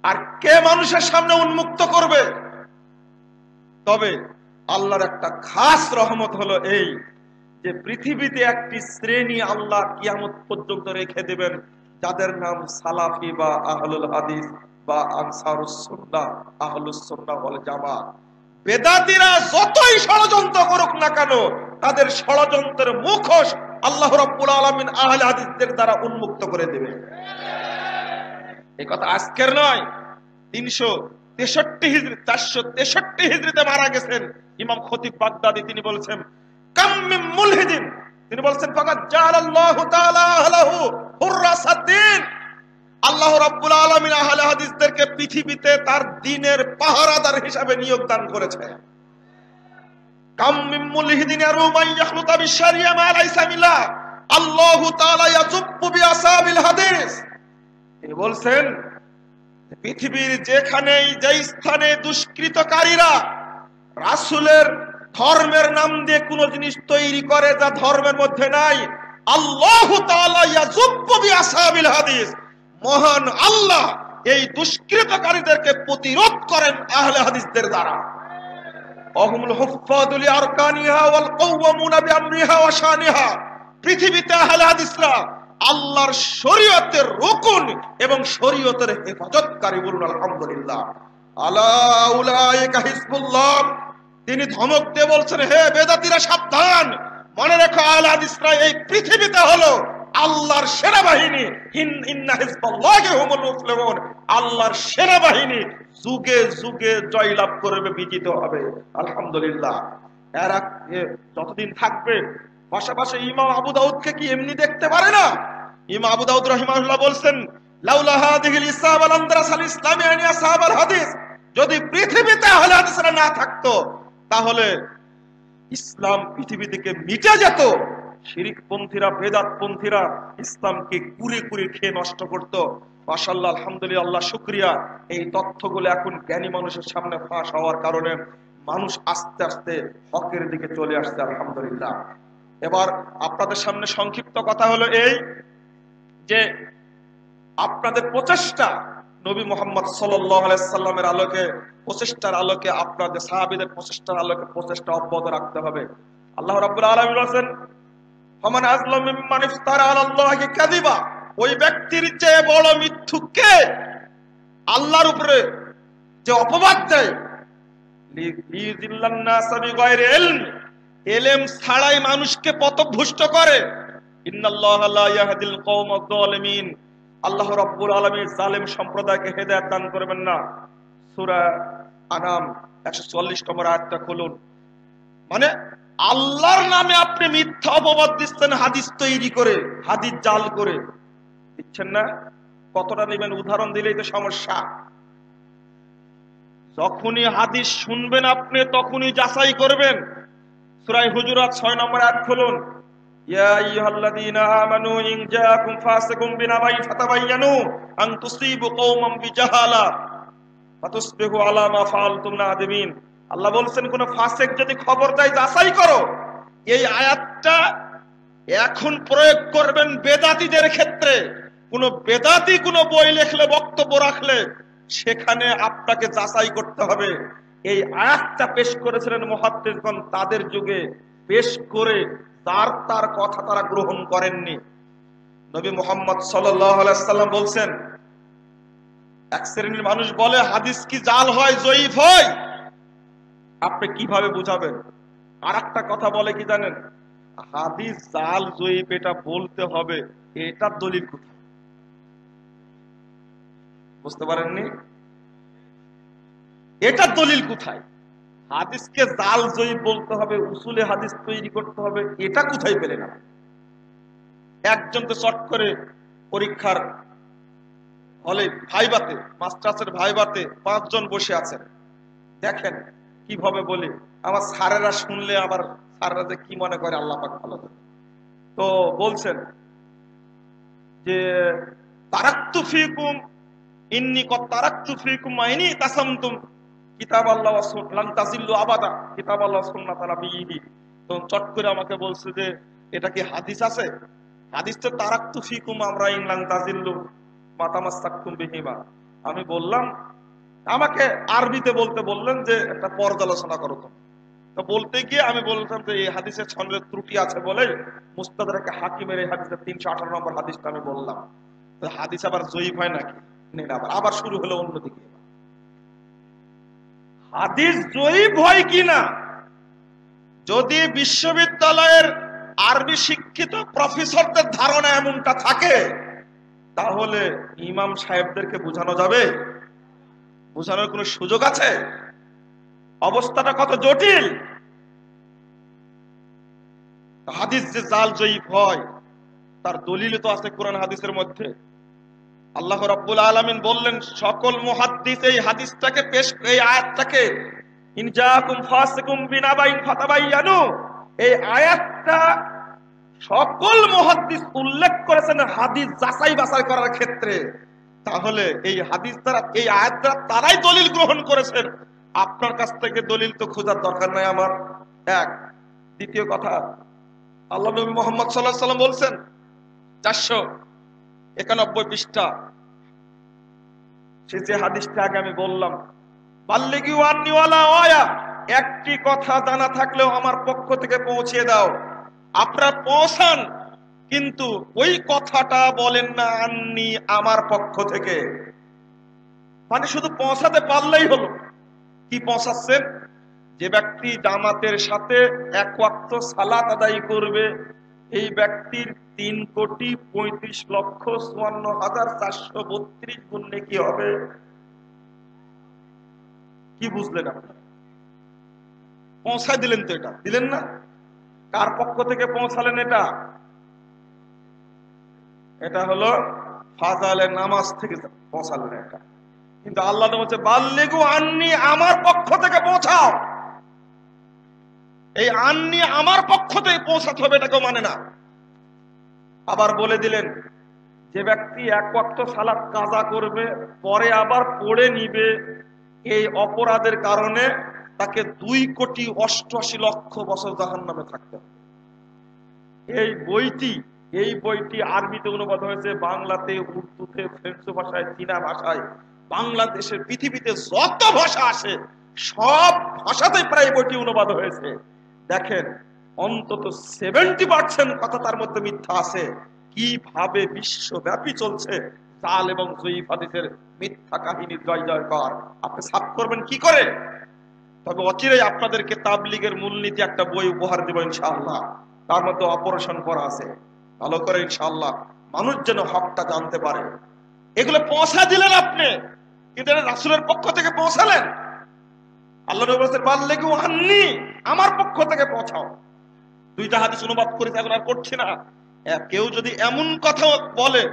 আর কে মানুষের সামনে উন্মুক্ত করবে? তবে আল্লাহর একটা খাস রহমত হলো এই যে পৃথিবীতে একটি শ্রেণী আল্লাহ কিয়ামত পর্যন্ত রেখে দেবেন, যাদের নাম সালাফি বা আহলুল হাদিস বা আনসারুস সুন্নাহ, আহলুস সুন্নাহ ওয়াল জামাত। বেদাতীরা যতই ষড়যন্ত্র করুক না কেন, তাদের ষড়যন্ত্রের মুখোশ আল্লাহ রাব্বুল আলামিন আহলে হাদিসদের দ্বারা উন্মুক্ত করে দেবে। এই কথা আজকের নয়, 363 হিজরি, 463 হিজরিতে মারা গেছেন ইমাম খতিব বাগদাদি। তিনি বলছেন কাম মিন মুলহিদিন, তিনি বলছেন ফাকাদ জাআলাল্লাহু তাআলা আহলাহু হুররাসাদ্দিন। আল্লাহ রাব্বুল আলামিন আহলে হাদিসদেরকে পৃথিবীতে তার দ্বীনের পাহারাদার হিসাবে নিয়োগ দান করেছে। কাম মিন মুলহিদিন ইয়ারুমান ইয়াখলুতা বিশরিয়া মা লাইসা মিল্লাহ, আল্লাহু তাআলা ইয়াজুব্বু বিআসাবিল হাদিস। তিনি বলছেন পৃথিবীর যেখানেই যে স্থানে দুষ্কৃতকারীরা রাসূলের ধর্মের নাম দিয়ে কোন জিনিস তৈরি করে যা ধর্মের মধ্যে নাই, আল্লাহু তাআলা ইয়াজুব্বু বিআসাবিল হাদিস, মহান আল্লাহ এই দুষ্কৃতকারীদেরকে প্রতিরোধ করেন আহলে হাদিসদের দ্বারা। অহুমুল হুফাদুল আরকানিহা ওয়াল কাওয়ামুনা বিআমরিহা ওয়া শানিহা। পৃথিবীতে আহলে হাদিসরা আল্লাহর শরীয়তের রুকুন এবং শরীয়তের হেফাজতকারী। বলুন আলহামদুলিল্লাহ। আলা উলাইকা হিজবুল্লাহ। তিনি ধমক দিয়ে বলছেন, হে বেদাতীরা সাবধান, মনে রেখো আহলে হাদিসরা এই পৃথিবীতে হলো আল্লাহর সেনাবাহিনী। ইন্না হিজবাল্লাহি হুমুল মুফলিহুন। আল্লাহর সেনাবাহিনী যুগে যুগে জয়লাভ করবে, বিজিত হবে। আলহামদুলিল্লাহ। এরা যতদিন থাকবে। পাশাপাশি ইমাম আবু দাউদকে কি এমনি দেখতে পারে না? ইমাম আবু দাউদ রাহিমাহুল্লাহ বলছেন লাউলা হাদিহিল ইসাব আল আন্দারাস আল ইসলামিয়ানি আসহাবুল হাদিস, যদি পৃথিবীতে আহলে হাদিসরা না থাকতো তাহলে ইসলাম পৃথিবী থেকে মিটে যেত। শিরিকপন্থীরা, বেদাতপন্থীরা ইসলামকে কুরে কুরে খেয়ে নষ্ট করত। মাশাআল্লাহ, আলহামদুলিল্লাহ, আল্লাহ শুকরিয়া, এই তথ্যগুলো এখন জ্ঞানী মানুষের সামনে ফাঁস হওয়ার কারণে মানুষ আস্তে আস্তে হকের দিকে চলে আসছে, আলহামদুলিল্লাহ। এবার আপনাদের সামনে সংক্ষিপ্ত কথা হলো এই যে আপনাদের প্রচেষ্টা নবী মুহাম্মদ সাল্লাল্লাহু আলাইহি সাল্লামের আলোকে, প্রচেষ্টার আলোকে, আপনাদের সাহাবীদের প্রচেষ্টার আলোকে প্রচেষ্টা অব্যাহত রাখতে হবে। আল্লাহ রাব্বুল আলামিন বলেছেন, ফামান আযলামু মিম্মান ইফতারা আলাল্লাহি কাযিবা, ওই ব্যক্তির চেয়ে বড় মিথ্যুক কে আল্লাহর উপরে যে অপবাদ দেয়, লিইযিল্লান নাস বিগাইরি ইলম, ইলম ছাড়াই মানুষকে পথভ্রষ্ট করে। ইন্নাল্লাহা লা ইয়াহদিল কওমাজ যালিমিন, আল্লাহ রাব্বুল আলামিন জালেম সম্প্রদায়কে হেদায়েত দান করবেন না। সূরা আনাম 144 নম্বর আয়াতটা খুলুন। মানে আল্লাহর নামে আপনি মিথ্যা অপবাদ দিচ্ছেন, হাদিস তৈরি করে, হাদিস জাল করে দিচ্ছেন না। কতটা নেবেন উদাহরণ দিলেই তো সমস্যা। যখনই হাদিস শুনবেন আপনি তখনই যাচাই করবেন। সূরা হুজুরাত 6 নম্বর আয়াত খুলুন। ইয়া আইয়ুহাল্লাযীনা আমানু ইন জাআকুম ফাসিকুম বিনাবাইন ফাতাবায়ানু আন তুসিবু কওমান বিজাহালা ফাতুসবিহু আলা মা ফাআলতুম নাদিমিন। আল্লাহ বলছেন, কোন ফাসিক যদি খবর দেয় যাচাই করো। এই আয়াতটা এখন প্রয়োগ করবেন বেদাতীদের ক্ষেত্রে। কোন বেদাতী কোন বই লিখলে, বক্তব্য রাখলে সেখানে আপনাকে যাচাই করতে হবে। এই আয়াতটা পেশ করেছিলেন মুহাদ্দিসগণ তাদের যুগে, পেশ করে তার কথা তারা গ্রহণ করেননি। নবী মুহাম্মদ সাল্লাল্লাহু আলাইহি সাল্লাম বলছেন, এক শ্রেণীর মানুষ বলে হাদিস কি জাল হয়, জয়ীফ হয়, আপনি কিভাবে বুঝাবেন? আর একটা কথা বলে কি জানেন, হাদিস জাল জয়ীফ এটা বলতে হবে, এটার দলিল কোথায়? বুঝতে পারেননি? এটার দলিল কোথায়? হাদিসকে জাল জয়ীফ বলতে হবে, উসুলে হাদিস তৈরি করতে হবে, এটা কোথায় পেলেন? একজন তো চট করে পরীক্ষার হলে ভাইবাতে, মাস্টার্সের ভাইবাতে 5 জন বসে আছেন, দেখেন কিভাবে বলি। আমার স্যারেরা শুনলে আবার স্যাররা যে কি মনে করে আল্লাহ পাক ভালো জানে। তো বলছেন যে তারাক্তু ফিকুম ইন্নী কদ তারাক্তু ফিকুম মাইনি তাসামতুম কিতাবাল্লাহ ওয়া সুন্নাহ লান তাজিল্লু আবাদা কিতাবাল্লাহ ওয়া সুন্নাত নাবিয়িহি। তো চট করে আমাকে বলছে যে এটা কি হাদিস আছে? হাদিস তো তারাক্তু ফিকুম আমরা ইন লান তাজিল্লু মা তামাসসাকতুম বিহিমা। আমি বললাম, আমাকে আরবিতে বলতে বললেন যে একটা পর্যালোচনা করো। তো বলতে গিয়ে আমি বললাম যে এই হাদিসের ছন্দের ত্রুটি আছে বলে মুস্তাদরাকে হাকিমের এই হাদিসের 318 নম্বর হাদিসটা আমি বললাম। তো হাদিস আবার জয়ীফ হয় নাকি? আবার শুরু হলো অন্যদিকে। হাদিস জয়ীফ হয় কিনা যদি বিশ্ববিদ্যালয়ের আরবি শিক্ষিত প্রফেসরদের ধারণা এমনটা থাকে, তাহলে ইমাম সাহেবদেরকে বোঝানো যাবে? বোঝানোর কোনো সুযোগ আছে? অবস্থাটা কত জটিল। হাদিস যে জাল জয়ীফ হয় তার দলিল তো আছে কোরআন হাদিসের মধ্যে। আল্লাহ রাব্বুল আলামিন বললেন, সকল মুহাদ্দিস এই হাদিসটাকে পেশ, এই আয়াতটাকে ইন জাআকুম ফাসিকুম বিনাবাইন ফাতাবায়ানু, এই আয়াতটা সকল মুহাদ্দিস উল্লেখ করেছেন হাদিস যাচাই বাছাই করার ক্ষেত্রে। তাহলে এই হাদিস দ্বারা, এই আয়াত দ্বারা তারাই দলিল গ্রহণ করেছেন। আপনার কাছ থেকে দলিল তো খোঁজার দরকার নাই আমার। এক। দ্বিতীয় কথা, আল্লাহ নবী মুহাম্মদ সাল্লাল্লাহু আলাইহি সাল্লাম বলছেন 491 পৃষ্ঠা, সে যে হাদিসটা আগে আমি বললাম, বাল্লিগু আন্নি ওয়ালা ওয়া, একটি কথা জানা থাকলেও আমার পক্ষ থেকে পৌঁছে দাও। আপনারা পৌঁছান, কিন্তু ওই কথাটা বলেন না আন্নি, আমার পক্ষ থেকে। মানে শুধু পৌঁছাতে পারলেই হলো। কি পৌঁছাচ্ছেন? যে ব্যক্তি জামাতের সাথে 1 ওয়াক্ত সালাত আদায় করবে, এই ব্যক্তির 3,35,54,432 গুণ নেকি হবে। কি বুঝলেন আপনারা? পৌঁছায় দিলেন তো, এটা দিলেন না? কার পক্ষ থেকে পৌঁছালেন এটা? এটা হলো ফাজালের নামাজ থেকে পৌঁছালেন এটা। কিন্তু আল্লাহ বলছে বাল্লিগু আন্নি, আমার পক্ষ থেকে পৌঁছাও। এই আন্নি আমার পক্ষ থেকে পৌঁছাতে হবে, এটাকেও মানে না। আবার বলে দিলেন যে ব্যক্তি এক ওয়াক্ত সালাত কাজা করবে পরে আবার পড়ে নিবে, এই অপরাধের কারণে তাকে 2,88,00,000 বছর জাহান্নামে থাকতে হবে। এই বইটি আরবিতে অনুবাদ হয়েছে, বাংলাতে, উর্দুতে, ফ্রেঞ্চ ভাষায়, চীনা ভাষায়, বাংলাদেশের পৃথিবীতে যত ভাষা আছে সব ভাষাতে প্রায় বইটি অনুবাদ হয়েছে। দেখেন অন্তত 70% কথা তার মধ্যে মিথ্যা আছে। কিভাবে বিশ্বব্যাপী চলছে জাল এবং জয়ীফ হাদিসের মিথ্যা কাহিনীর জয় জয়কার, আপনি সাফ করবেন কি করে? তবে অচিরেই আপনাদেরকে তাবলীগের মূলনীতি একটা বই উপহার দেব ইনশাআল্লাহ, তার মধ্যে অপারেশন করা আছে, ভালো করে ইনশাআল্লাহ মানুষ যেন হকটা জানতে পারে। এগুলো পৌঁছা দিলেন আপনি, কিন্তু রাসূলের পক্ষ থেকে পৌঁছালেন। আল্লাহ নবী বলেছেন বাল্লিগু আন্নি, আমার পক্ষ থেকে পৌঁছাও। 2টা হাদিস অনুবাদ করেছে, এখন আর করছি না। কেউ যদি এমন কথা বলে,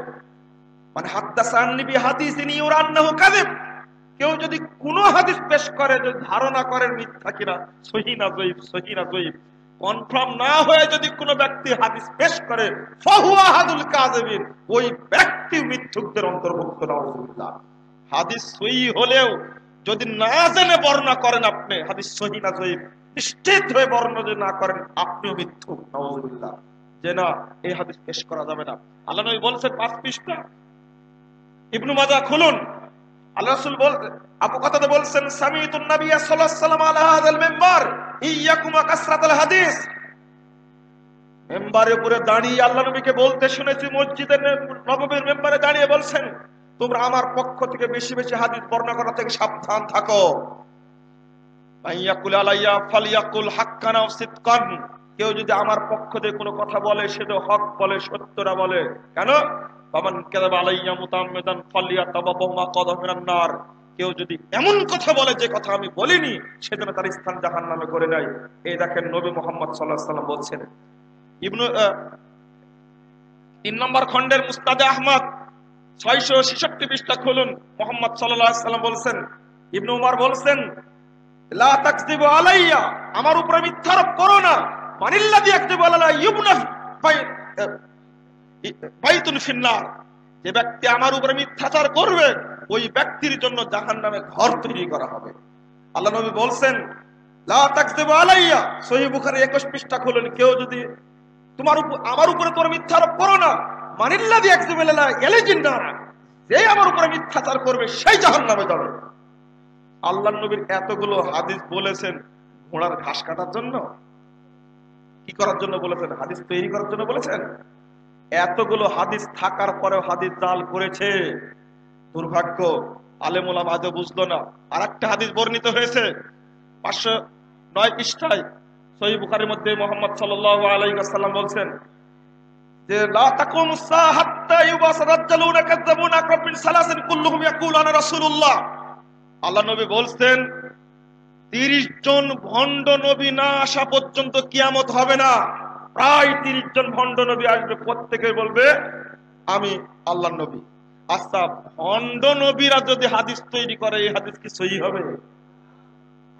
মানে হাদ্দাসান্নি বিহাদিসিন ইউরান্নাহু কাযিব, কেউ যদি কোন হাদিস পেশ করে যদি ধারণা করেন মিথ্যা কিনা, সহিহ না জয়ীফ, সহিহ না জয়ীফ কনফার্ম না হয়ে যদি কোনো ব্যক্তি হাদিস পেশ করে, ফাহুয়া হাদুল কাযিবিন, ওই ব্যক্তি মিথ্যুকদের অন্তর্ভুক্ত। নাউযুবিল্লাহ। হাদিস সহিহ হলেও যদি না জেনে বর্ণনা করেন আপনি হাদিস সহিহ না জয়ীফ, নিশ্চিত হয়ে বর্ণনা যদি না করেন আপনিও মিথ্যুক। নাউযুবিল্লাহ। যে না, এই হাদিস পেশ করা যাবে না। আল্লাহ নবী বলেছেন 5 পৃষ্ঠা, ইবনু মাজাহ খুলুন। আল্লাহ রাসূল আবু কাতাদা বলছেন সামিতুন নবী সাল্লাল্লাহু আলাইহি ওয়াসাল্লাম আলা হাযাল মিম্বার ইয়াকুম কাসরাতুল হাদিস, মিম্বারের উপরে দাঁড়িয়ে আল্লাহ নবীকে বলতে শুনেছি, মসজিদের নববীর মিম্বারে দাঁড়িয়ে বলছেন তোমরা আমার পক্ষ থেকে বেশি বেশি হাদিস বর্ণনা করা থেকে সাবধান থাকো। মাইয়াকুল আলাইয়া ফালিয়াকুল হাক্কান আও সিদকান, কেউ যদি আমার পক্ষ থেকে কোনো কথা বলে সেটা হক বলে, সত্যটা বলে। কেন? ফামান কাযাবা আলাইয়া মুতাআম্মিদান ফালিয়াতাবাওয়া মাকাদাহু মিনান নার, কেউ যদি এমন কথা বলে যে কথা আমি বলিনি সেজন্য তার স্থান জাহান্নামে করে নেয়। এই দেখেন নবী মুহাম্মদ সাল্লাল্লাহু আলাইহি ওয়াসাল্লাম বলছেন। 3 নম্বর খণ্ডের মুস্তাদে আহমদ 666 পৃষ্ঠা খুলুন। মুহাম্মদ সাল্লাল্লাহু আলাইহি ওয়াসাল্লাম বলছেন, ইবনে উমর বলছেন লা তাকযিবু আলাইয়া, আমার উপরে মিথ্যারোপ করো না। মানিল্লাযী ইয়াকযিবু আলাইয়া ইবনা বাইতুন ফিন্নার, যে ব্যক্তি আমার উপরে মিথ্যাচার করবে ওই ব্যক্তির জন্য জাহান্নামে ঘর তৈরি করা হবে। আল্লাহ নবী বলছেন লা তাকযিবু আলাইয়া, সহিহ বুখারী 21 পৃষ্ঠা খুলুন, কেউ যদি আমার উপরে তোর মিথ্যারোপ করো না। মানিল্লাযী ইয়াকযিবু আলাইয়া ইয়ালিজিন নার, যে আমার উপরে মিথ্যাচার করবে সেই জাহান্নামে যাবে। আল্লাহর নবীর এতগুলো হাদিস বলেছেন ঘোড়ার ঘাস কাটার জন্য? কি করার জন্য বলেছেন? হাদিস তৈরি করার জন্য বলেছেন? এতগুলো হাদিস থাকার পরেও হাদিস জাল করেছে, দুর্ভাগ্য। আলেম ওলামা আজও বুঝলো না। আর একটা হাদিস বর্ণিত হয়েছে 509 পৃষ্ঠায় সহিহ বুখারীর মধ্যে, মুহাম্মদ সাল্লাল্লাহু আলাইহি ওয়াসাল্লাম বলছেন যে লা তাকুমুস সাআ হাত্তা ইউবাসা রাজ্জালুনা কাযাবুনা আকরাবিন সালাসিন কুল্লুহুম ইয়াকুলুনা রাসূলুল্লাহ। আল্লাহ নবী বলছেন 30 জন ভণ্ড নবী না আসা পর্যন্ত কিয়ামত হবে না। প্রায় 30 জন ভণ্ড নবী আসবে, প্রত্যেকে বলবে আমি আল্লাহর নবী। আচ্ছা, ভণ্ড নবীরা যদি হাদিস তৈরি করে এই হাদিস কি সহিহ হবে?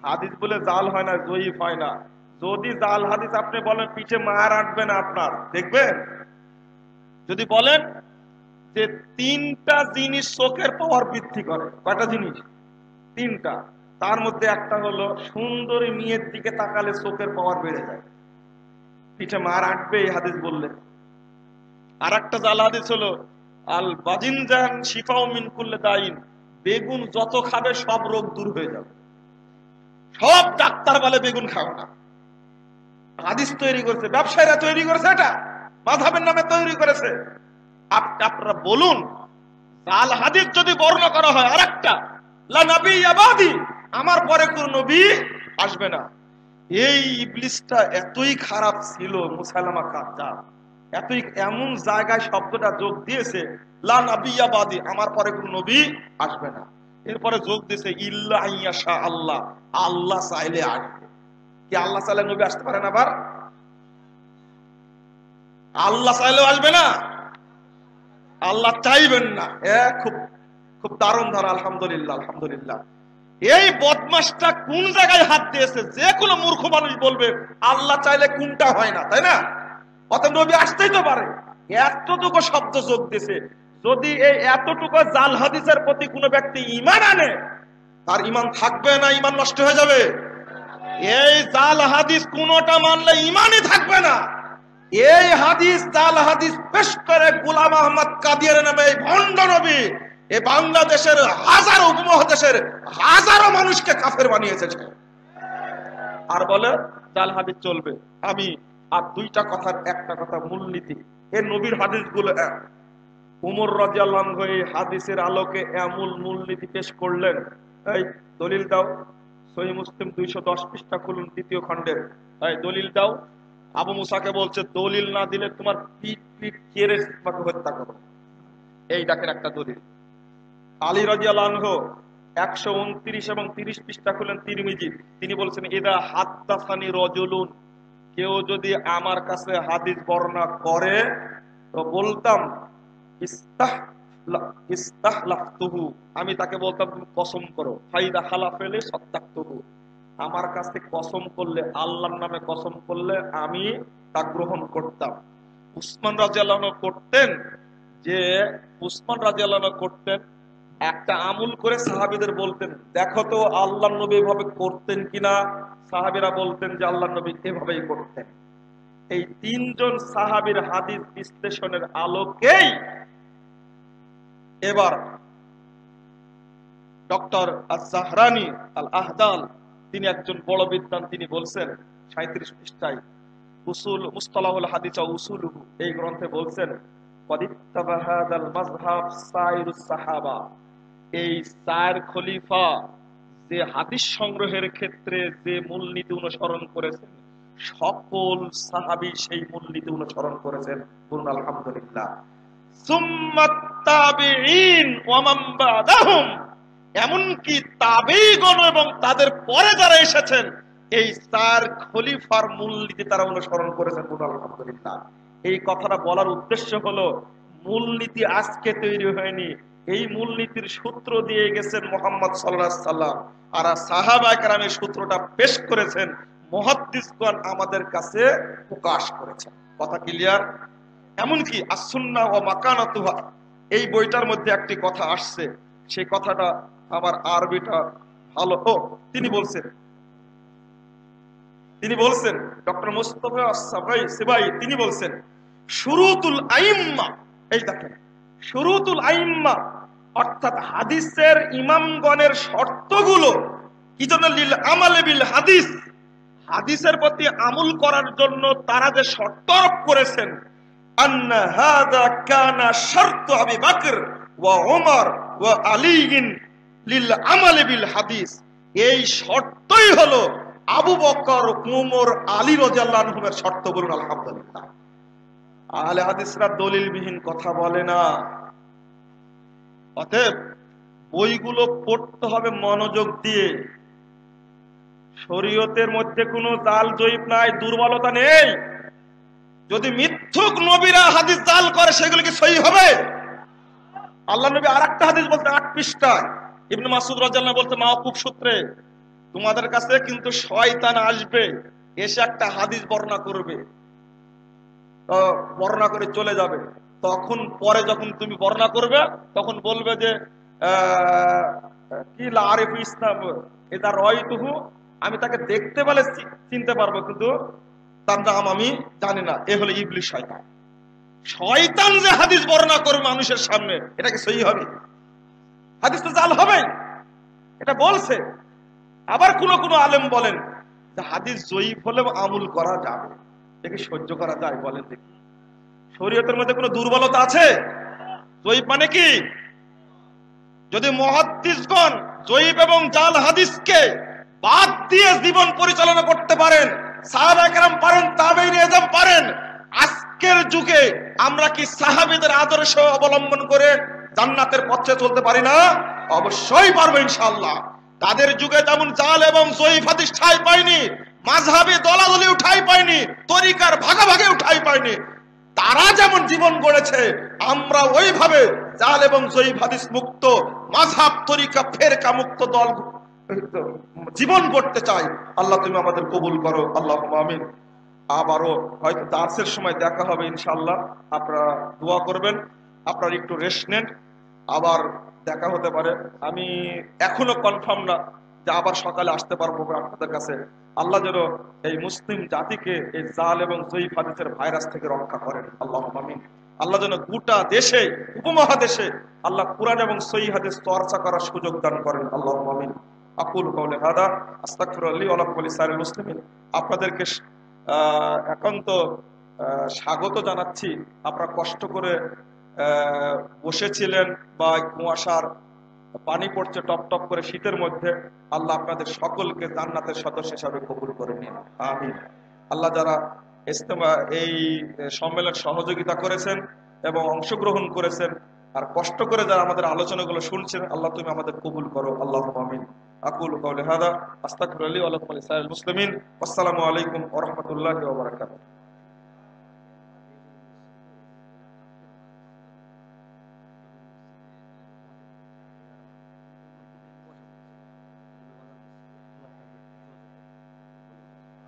হাদিস বলে জাল হয় না, জয়ীফ হয় না। যদি জাল হাদিস আপনি বলেন পিঠে মার আটবে না আপনার, দেখবেন। যদি বলেন যে 3টা জিনিস চোখের পাওয়ার বৃদ্ধি করে, কয়টা জিনিস? 3টা। তার মধ্যে একটা হলো সুন্দরী মেয়ের দিকে তাকালে চোখের পাওয়ার বেড়ে যায়, পিঠে মার আটবে এই হাদিস বললে। আর একটা জাল হাদিস হলো আল বাজিনজান শিফাউ মিন কুল্লি দাইন, বেগুন যত খাবে সব রোগ দূর হয়ে যাবে। সব ডাক্তার বলে বেগুন খাও না। হাদিস তৈরি করেছে, ব্যবসায়ীরা তৈরি করেছে, এটা মাযহাবের নামে তৈরি করেছে। আপনারা বলুন, জাল হাদিস যদি বর্ণনা করা হয় আরেকটা লা নবিয়্যা বাদি, আমার পরে কোন নবী আসবে না। এই ইবলিসটা এতই খারাপ ছিল, মুসাইলামা কাজ্জাব এতই, এমন জায়গায় শব্দটা যোগ দিয়েছে লা নবিয়্যা বাদি, আমার পরে কোন নবী আসবে না। এরপরে যোগ দিয়েছে ইল্লা ইয়াশা আল্লাহ, আল্লাহ চাইলে আসবে। কি আল্লাহ চাইলে নবী আসতে পারে না? আবার আল্লাহ চাইলেও আসবে না, আল্লাহ চাইবেন না। খুব খুব দারুণ ধারা। আলহামদুলিল্লাহ, আলহামদুলিল্লাহ। এই বদমাশটা কোন জায়গায় হাত দিয়েছে? যে কোনো মূর্খ মানুষ বলবে আল্লাহ চাইলে কোনটা হয় না, তাই না? অতএব নবী আসতেই তো পারে। এতটুকু শব্দ যোগ দিছে। যদি এই এতটুকু জাল হাদিসের প্রতি কোনো ব্যক্তি ঈমান আনে, তার ঈমান থাকবে না ঈমান নষ্ট হয়ে যাবে? এই জাল হাদিস কোনটা মানলে ঈমানই থাকবে না। এই হাদিস জাল হাদিস পেশ করে গোলাম আহমদ কাদিয়ানী নামে এই ভণ্ড নবী এই বাংলাদেশের হাজারো উপমহাদেশের হাজারো মানুষকে কাফের বানিয়েছে। আর বলে জাল হাদিস চলবে। আমি আর দুইটা কথার একটা কথা মূলনীতি, এই নবীর হাদিসগুলো উমর রাদিয়াল্লাহু আনহু এই হাদিসের আলোকে এমন মূলনীতি পেশ করলেন। এই দলিল দাও, সহিহ মুসলিম 210 পৃষ্ঠা খুলুন, তৃতীয় খণ্ডের। এই দলিল দাও। আবু মুসাকে বলছে দলিল না দিলে তোমার পিঠ পিঠ কেড়ে তোমাকে হত্যা করো। এই দেখেন একটা দলিল। আলী রাদিয়াল্লাহু আনহু 129 এবং 30 পৃষ্ঠা খুলেন তিরমিজি। তিনি বলছেন ইদা হাদাসানি রাজুলুন, কেউ যদি আমার কাছে হাদিস বর্ণনা করে তো বলতাম ইস্তাহলাফতুহু, আমি তাকে বলতাম তুমি কসম করো। ফাইদা হালাফেলে সাদ্দাকতুহু, আমার কাছে কসম করলে, আল্লাহর নামে কসম করলে আমি তা গ্রহণ করতাম। উসমান রাদিয়াল্লাহু আনহু করতেন যে, উসমান রাদিয়াল্লাহু আনহু করতেন একটা আমল করে সাহাবীদের বলতেন দেখো তো আল্লাহর নবী এভাবে করতেন কিনা। সাহাবীরা বলতেন যে আল্লাহর নবী এভাবেই করতেন। এই তিনজন সাহাবীর হাদিস বিশ্লেষণের আলোকেই এবার ডক্টর আজ-জাহরানি আল আহদাল, তিনি একজন বড় বিদ্বান, তিনি বলছেন 37 পৃষ্ঠায় উসুল মুস্তালাহুল হাদিস ওয়া উসুলুহু এই গ্রন্থে বলছেন ওয়াদিত্তাবা হাদাল মাযহাব সাইরুস সাহাবা, এই চার খলিফা যে হাদিস সংগ্রহের ক্ষেত্রে যে মূলনীতি অনুসরণ করেছেন, সকল সাহাবী সেই মূলনীতি অনুসরণ করেছেন। বলুন আলহামদুলিল্লাহ। সুম্মাত তাবিঈন ওয়া মান বাদাহুম, এমনকি তাবেঈগণ এবং তাদের পরে যারা এসেছেন এই চার খলিফার মূলনীতি তারা অনুসরণ করেছেন। বলুন আলহামদুলিল্লাহ। এই কথাটা বলার উদ্দেশ্য হলো মূলনীতি আজকে তৈরি হয়নি, এই মূলনীতির সূত্র দিয়ে গেছেন মুহাম্মদ সাল্লাল্লাহু আলাইহি সাল্লাম, আর সাহাবায়ে কেরামের সূত্রটা পেশ করেছেন, মুহাদ্দিসগণ আমাদের কাছে প্রকাশ করেছেন। কথা ক্লিয়ার? এমনকি as-সুন্নাহ ওয়া মাকানাতুহা এই বইটার মধ্যে একটি কথা আসছে, সেই কথাটা আমার আরবিটা ভালো। তিনি বলছেন ডক্টর মুস্তাফা সিবাই তিনি বলছেন শুরুতুল আইম্মা, এই দেখেন শুরুতুল আইম্মা অর্থাৎ হাদিসের ইমামগণের শর্তগুলো কি জন্য, লিল আমালে বিল হাদিস, হাদিসের প্রতি আমল করার জন্য তারা যে শর্ত আরোপ করেছেন, আন্না হাযা কানা শারতু আবি বকর ওয়া ওমর ওয়া আলীন লিল আমালে বিল হাদিস, এই শর্তই হলো আবু বকর ওমর আলী রাদিয়াল্লাহু আনহুমের শর্ত। বলুন আলহামদুলিল্লাহ। আহলে হাদিসরা দলিলবিহীন কথা বলে না। অতএব বইগুলো পড়তে হবে মনোযোগ দিয়ে। শরীয়তের মধ্যে কোনো জাল জয়ীফ নাই, দুর্বলতা নেই। যদি মিথ্যুক নবীরা হাদিস জাল করে সেগুলো কি সহিহ হবে? আল্লাহ নবী আরেকটা হাদিস বলতে 8 পৃষ্ঠায় ইবনে মাসউদ রাদিয়াল্লাহু আনহু বলতে মাওকুফ সূত্রে, তোমাদের কাছে কিন্তু শয়তান আসবে, এসে একটা হাদিস বর্ণনা করবে, তো বর্ণনা করে চলে যাবে। তখন পরে যখন তুমি বর্ণনা করবে তখন বলবে যে কি লা আরিফু ইসলাম এটা রাইতুহু, আমি তাকে দেখতে পেলে চিনতে পারবো কিন্তু তার নাম আমি জানি না। এ হলো ইবলিস, শয়তান। শয়তান যে হাদিস বর্ণনা করবে মানুষের সামনে, এটা কি সহিহ হবে? হাদিস তো জাল হবে, এটা বলছে। আবার কোন কোন আলেম বলেন যে হাদিস জয়ীফ হলেও আমল করা যাবে, দেখি সহ্য করা যায়। বলেন দেখি, শরীয়তের মধ্যে কোনো দুর্বলতা আছে? জয়ীফ মানে কি? যদি মুহাদ্দিসগণ জয়ীফ এবং জাল হাদিসকে বাদ দিয়ে জীবন পরিচালনা করতে পারেন, সাহাবায়ে কেরাম পারেন, তাবেঈন এজম পারেন, আজকের যুগে আমরা কি সাহাবীদের আদর্শ অবলম্বন করে জান্নাতের পথে চলতে পারি না? অবশ্যই পারবো ইনশাআল্লাহ। তাদের যুগে যেমন জাল এবং জয়ীফ হাদিস ঠাঁই পায়নি, মাযহাবে দলাদলি ঠাঁই পায়নি, তরিকার ভাগাভাগি ঠাঁই পায়নি, তারা যেমন জীবন গড়েছে আমরা ওইভাবে জাল এবং জয়ীফ হাদিস মুক্ত, মাযহাব তরিকা ফেরকা মুক্ত দল জীবন গড়তে চাই। আল্লাহ তুমি আমাদের কবুল করো, আল্লাহুম্মা আমিন। আবারও হয়তো দার্সের সময় দেখা হবে ইনশাআল্লাহ। আপনারা দোয়া করবেন, আপনারা একটু রেস্ট নেন, আবার দেখা হতে পারে। আমি এখনো কনফার্ম না যে আবার সকালে আসতে পারবো আপনাদের কাছে। আল্লাহ যেন এই মুসলিম জাতিকে এই জাল এবং জয়ীফ হাদিসের ভাইরাস থেকে রক্ষা করেন, আল্লাহুম্মা আমিন। আল্লাহ যেন গোটা দেশে, উপমহাদেশে আল্লাহ কুরআন এবং সহিহ হাদিস চর্চা করার সুযোগ দান করেন, আল্লাহুম্মা আমিন। আকুলু কাউলি হাদা আস্তাগফিরুল্লাহ লি ওয়া লাকুম ওয়া লিসাইরিল মুসলিমিন। আপনাদেরকে একান্ত স্বাগত জানাচ্ছি। আপনারা কষ্ট করে বসেছিলেন, বা কুয়াশার পানি পড়ছে টপ টপ করে শীতের মধ্যে। আল্লাহ আপনাদের সকলকে জান্নাতের সদস্য হিসাবে কবুল করে নিন, আমিন। আল্লাহ যারা ইজতেমা এই সম্মেলন সহযোগিতা করেছেন এবং অংশগ্রহণ করেছেন, আর কষ্ট করে যারা আমাদের আলোচনাগুলো শুনছেন, আল্লাহ তুমি আমাদের কবুল করো, আল্লাহুম্মা আমিন। আকুলু কাউলি হাদা আস্তাগফিরুল্লাহ ওয়া লাকুম ওয়া লিসাইরিল মুসলিমিন। আসসালামু আলাইকুম ওয়া রাহমাতুল্লাহি ওয়া বারাকাতুহু।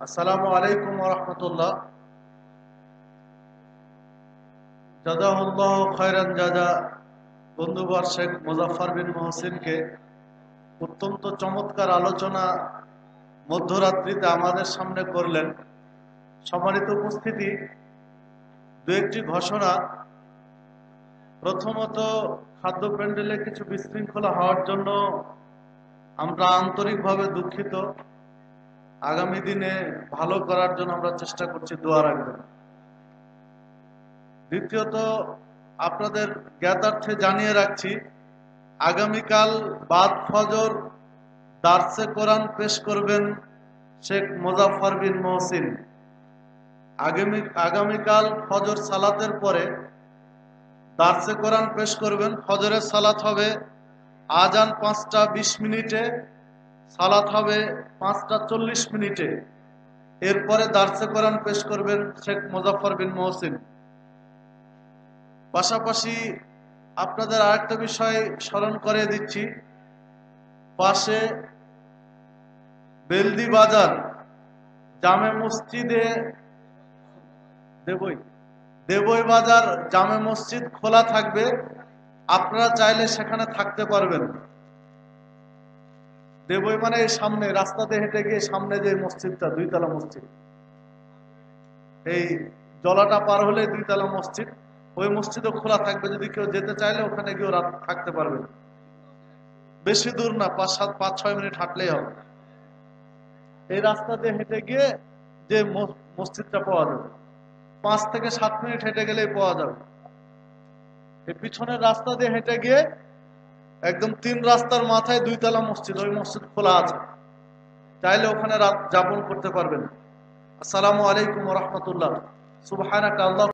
আসসালামু আলাইকুম ওয়া রাহমাতুল্লাহ। জাযাহুল্লাহ খায়রান জাযা। বন্ধুবর শেখ মুজাফফর বিন মহসিনকে অত্যন্ত চমৎকার আলোচনা মধ্যরাত্রিতে আমাদের সামনে করলেন। সম্মানিত উপস্থিতি, দু একটি ঘোষণা। প্রথমত, খাদ্য প্যান্ডেলে কিছু বিশৃঙ্খলা হওয়ার জন্য আমরা আন্তরিকভাবে দুঃখিত। আগামী দিনে ভালো করার জন্য আমরা চেষ্টা করছি, দোয়া রাখবেন। দ্বিতীয়ত, আপনাদের জ্ঞাতার্থে জানিয়ে রাখছি, আগামীকাল বাদ ফজর দার্সে কোরআন পেশ করবেন শেখ মুজাফফর বিন মহসিন। আগামীকাল ফজর সালাতের পরে দার্সে কোরআন পেশ করবেন। ফজরের সালাত হবে আজান 5টা 20 মিনিটে, সালাত হবে 5টা 40 মিনিটে। এরপরে দার্সে কোরআন পেশ করবেন শেখ মুজাফফর বিন মহসিন। পাশাপাশি আপনাদের আরেকটা বিষয় স্মরণ করে দিচ্ছি, পাশে বেলদি বাজার জামে মসজিদে দেবই বাজার জামে মসজিদ খোলা থাকবে। আপনারা চাইলে সেখানে থাকতে পারবেন। দেবই মানে এই সামনে রাস্তাতে হেঁটে গিয়ে সামনে যে মসজিদটা, 2তলা মসজিদ, এই জলাটা পার হলে 2তলা মসজিদ, ওই মসজিদও খোলা থাকবে। যদি কেউ যেতে চাইলে ওখানে গিয়েও রাত থাকতে পারবেন। বেশি দূর না, 5-6 মিনিট হাঁটলেই হবে। এই রাস্তা দিয়ে হেঁটে গিয়ে যে মসজিদটা পাওয়া যাবে, 5 থেকে 7 মিনিট হেঁটে গেলেই পাওয়া যাবে। এই পিছনের রাস্তা দিয়ে হেঁটে গিয়ে একদম 3 রাস্তার মাথায় 2তলা মসজিদ, ওই মসজিদ খোলা আছে, চাইলে ওখানে রাত যাপন করতে পারবেন। আসসালামু আলাইকুম ওয়া রাহমাতুল্লাহ। সুবহানাকা আল্লাহ।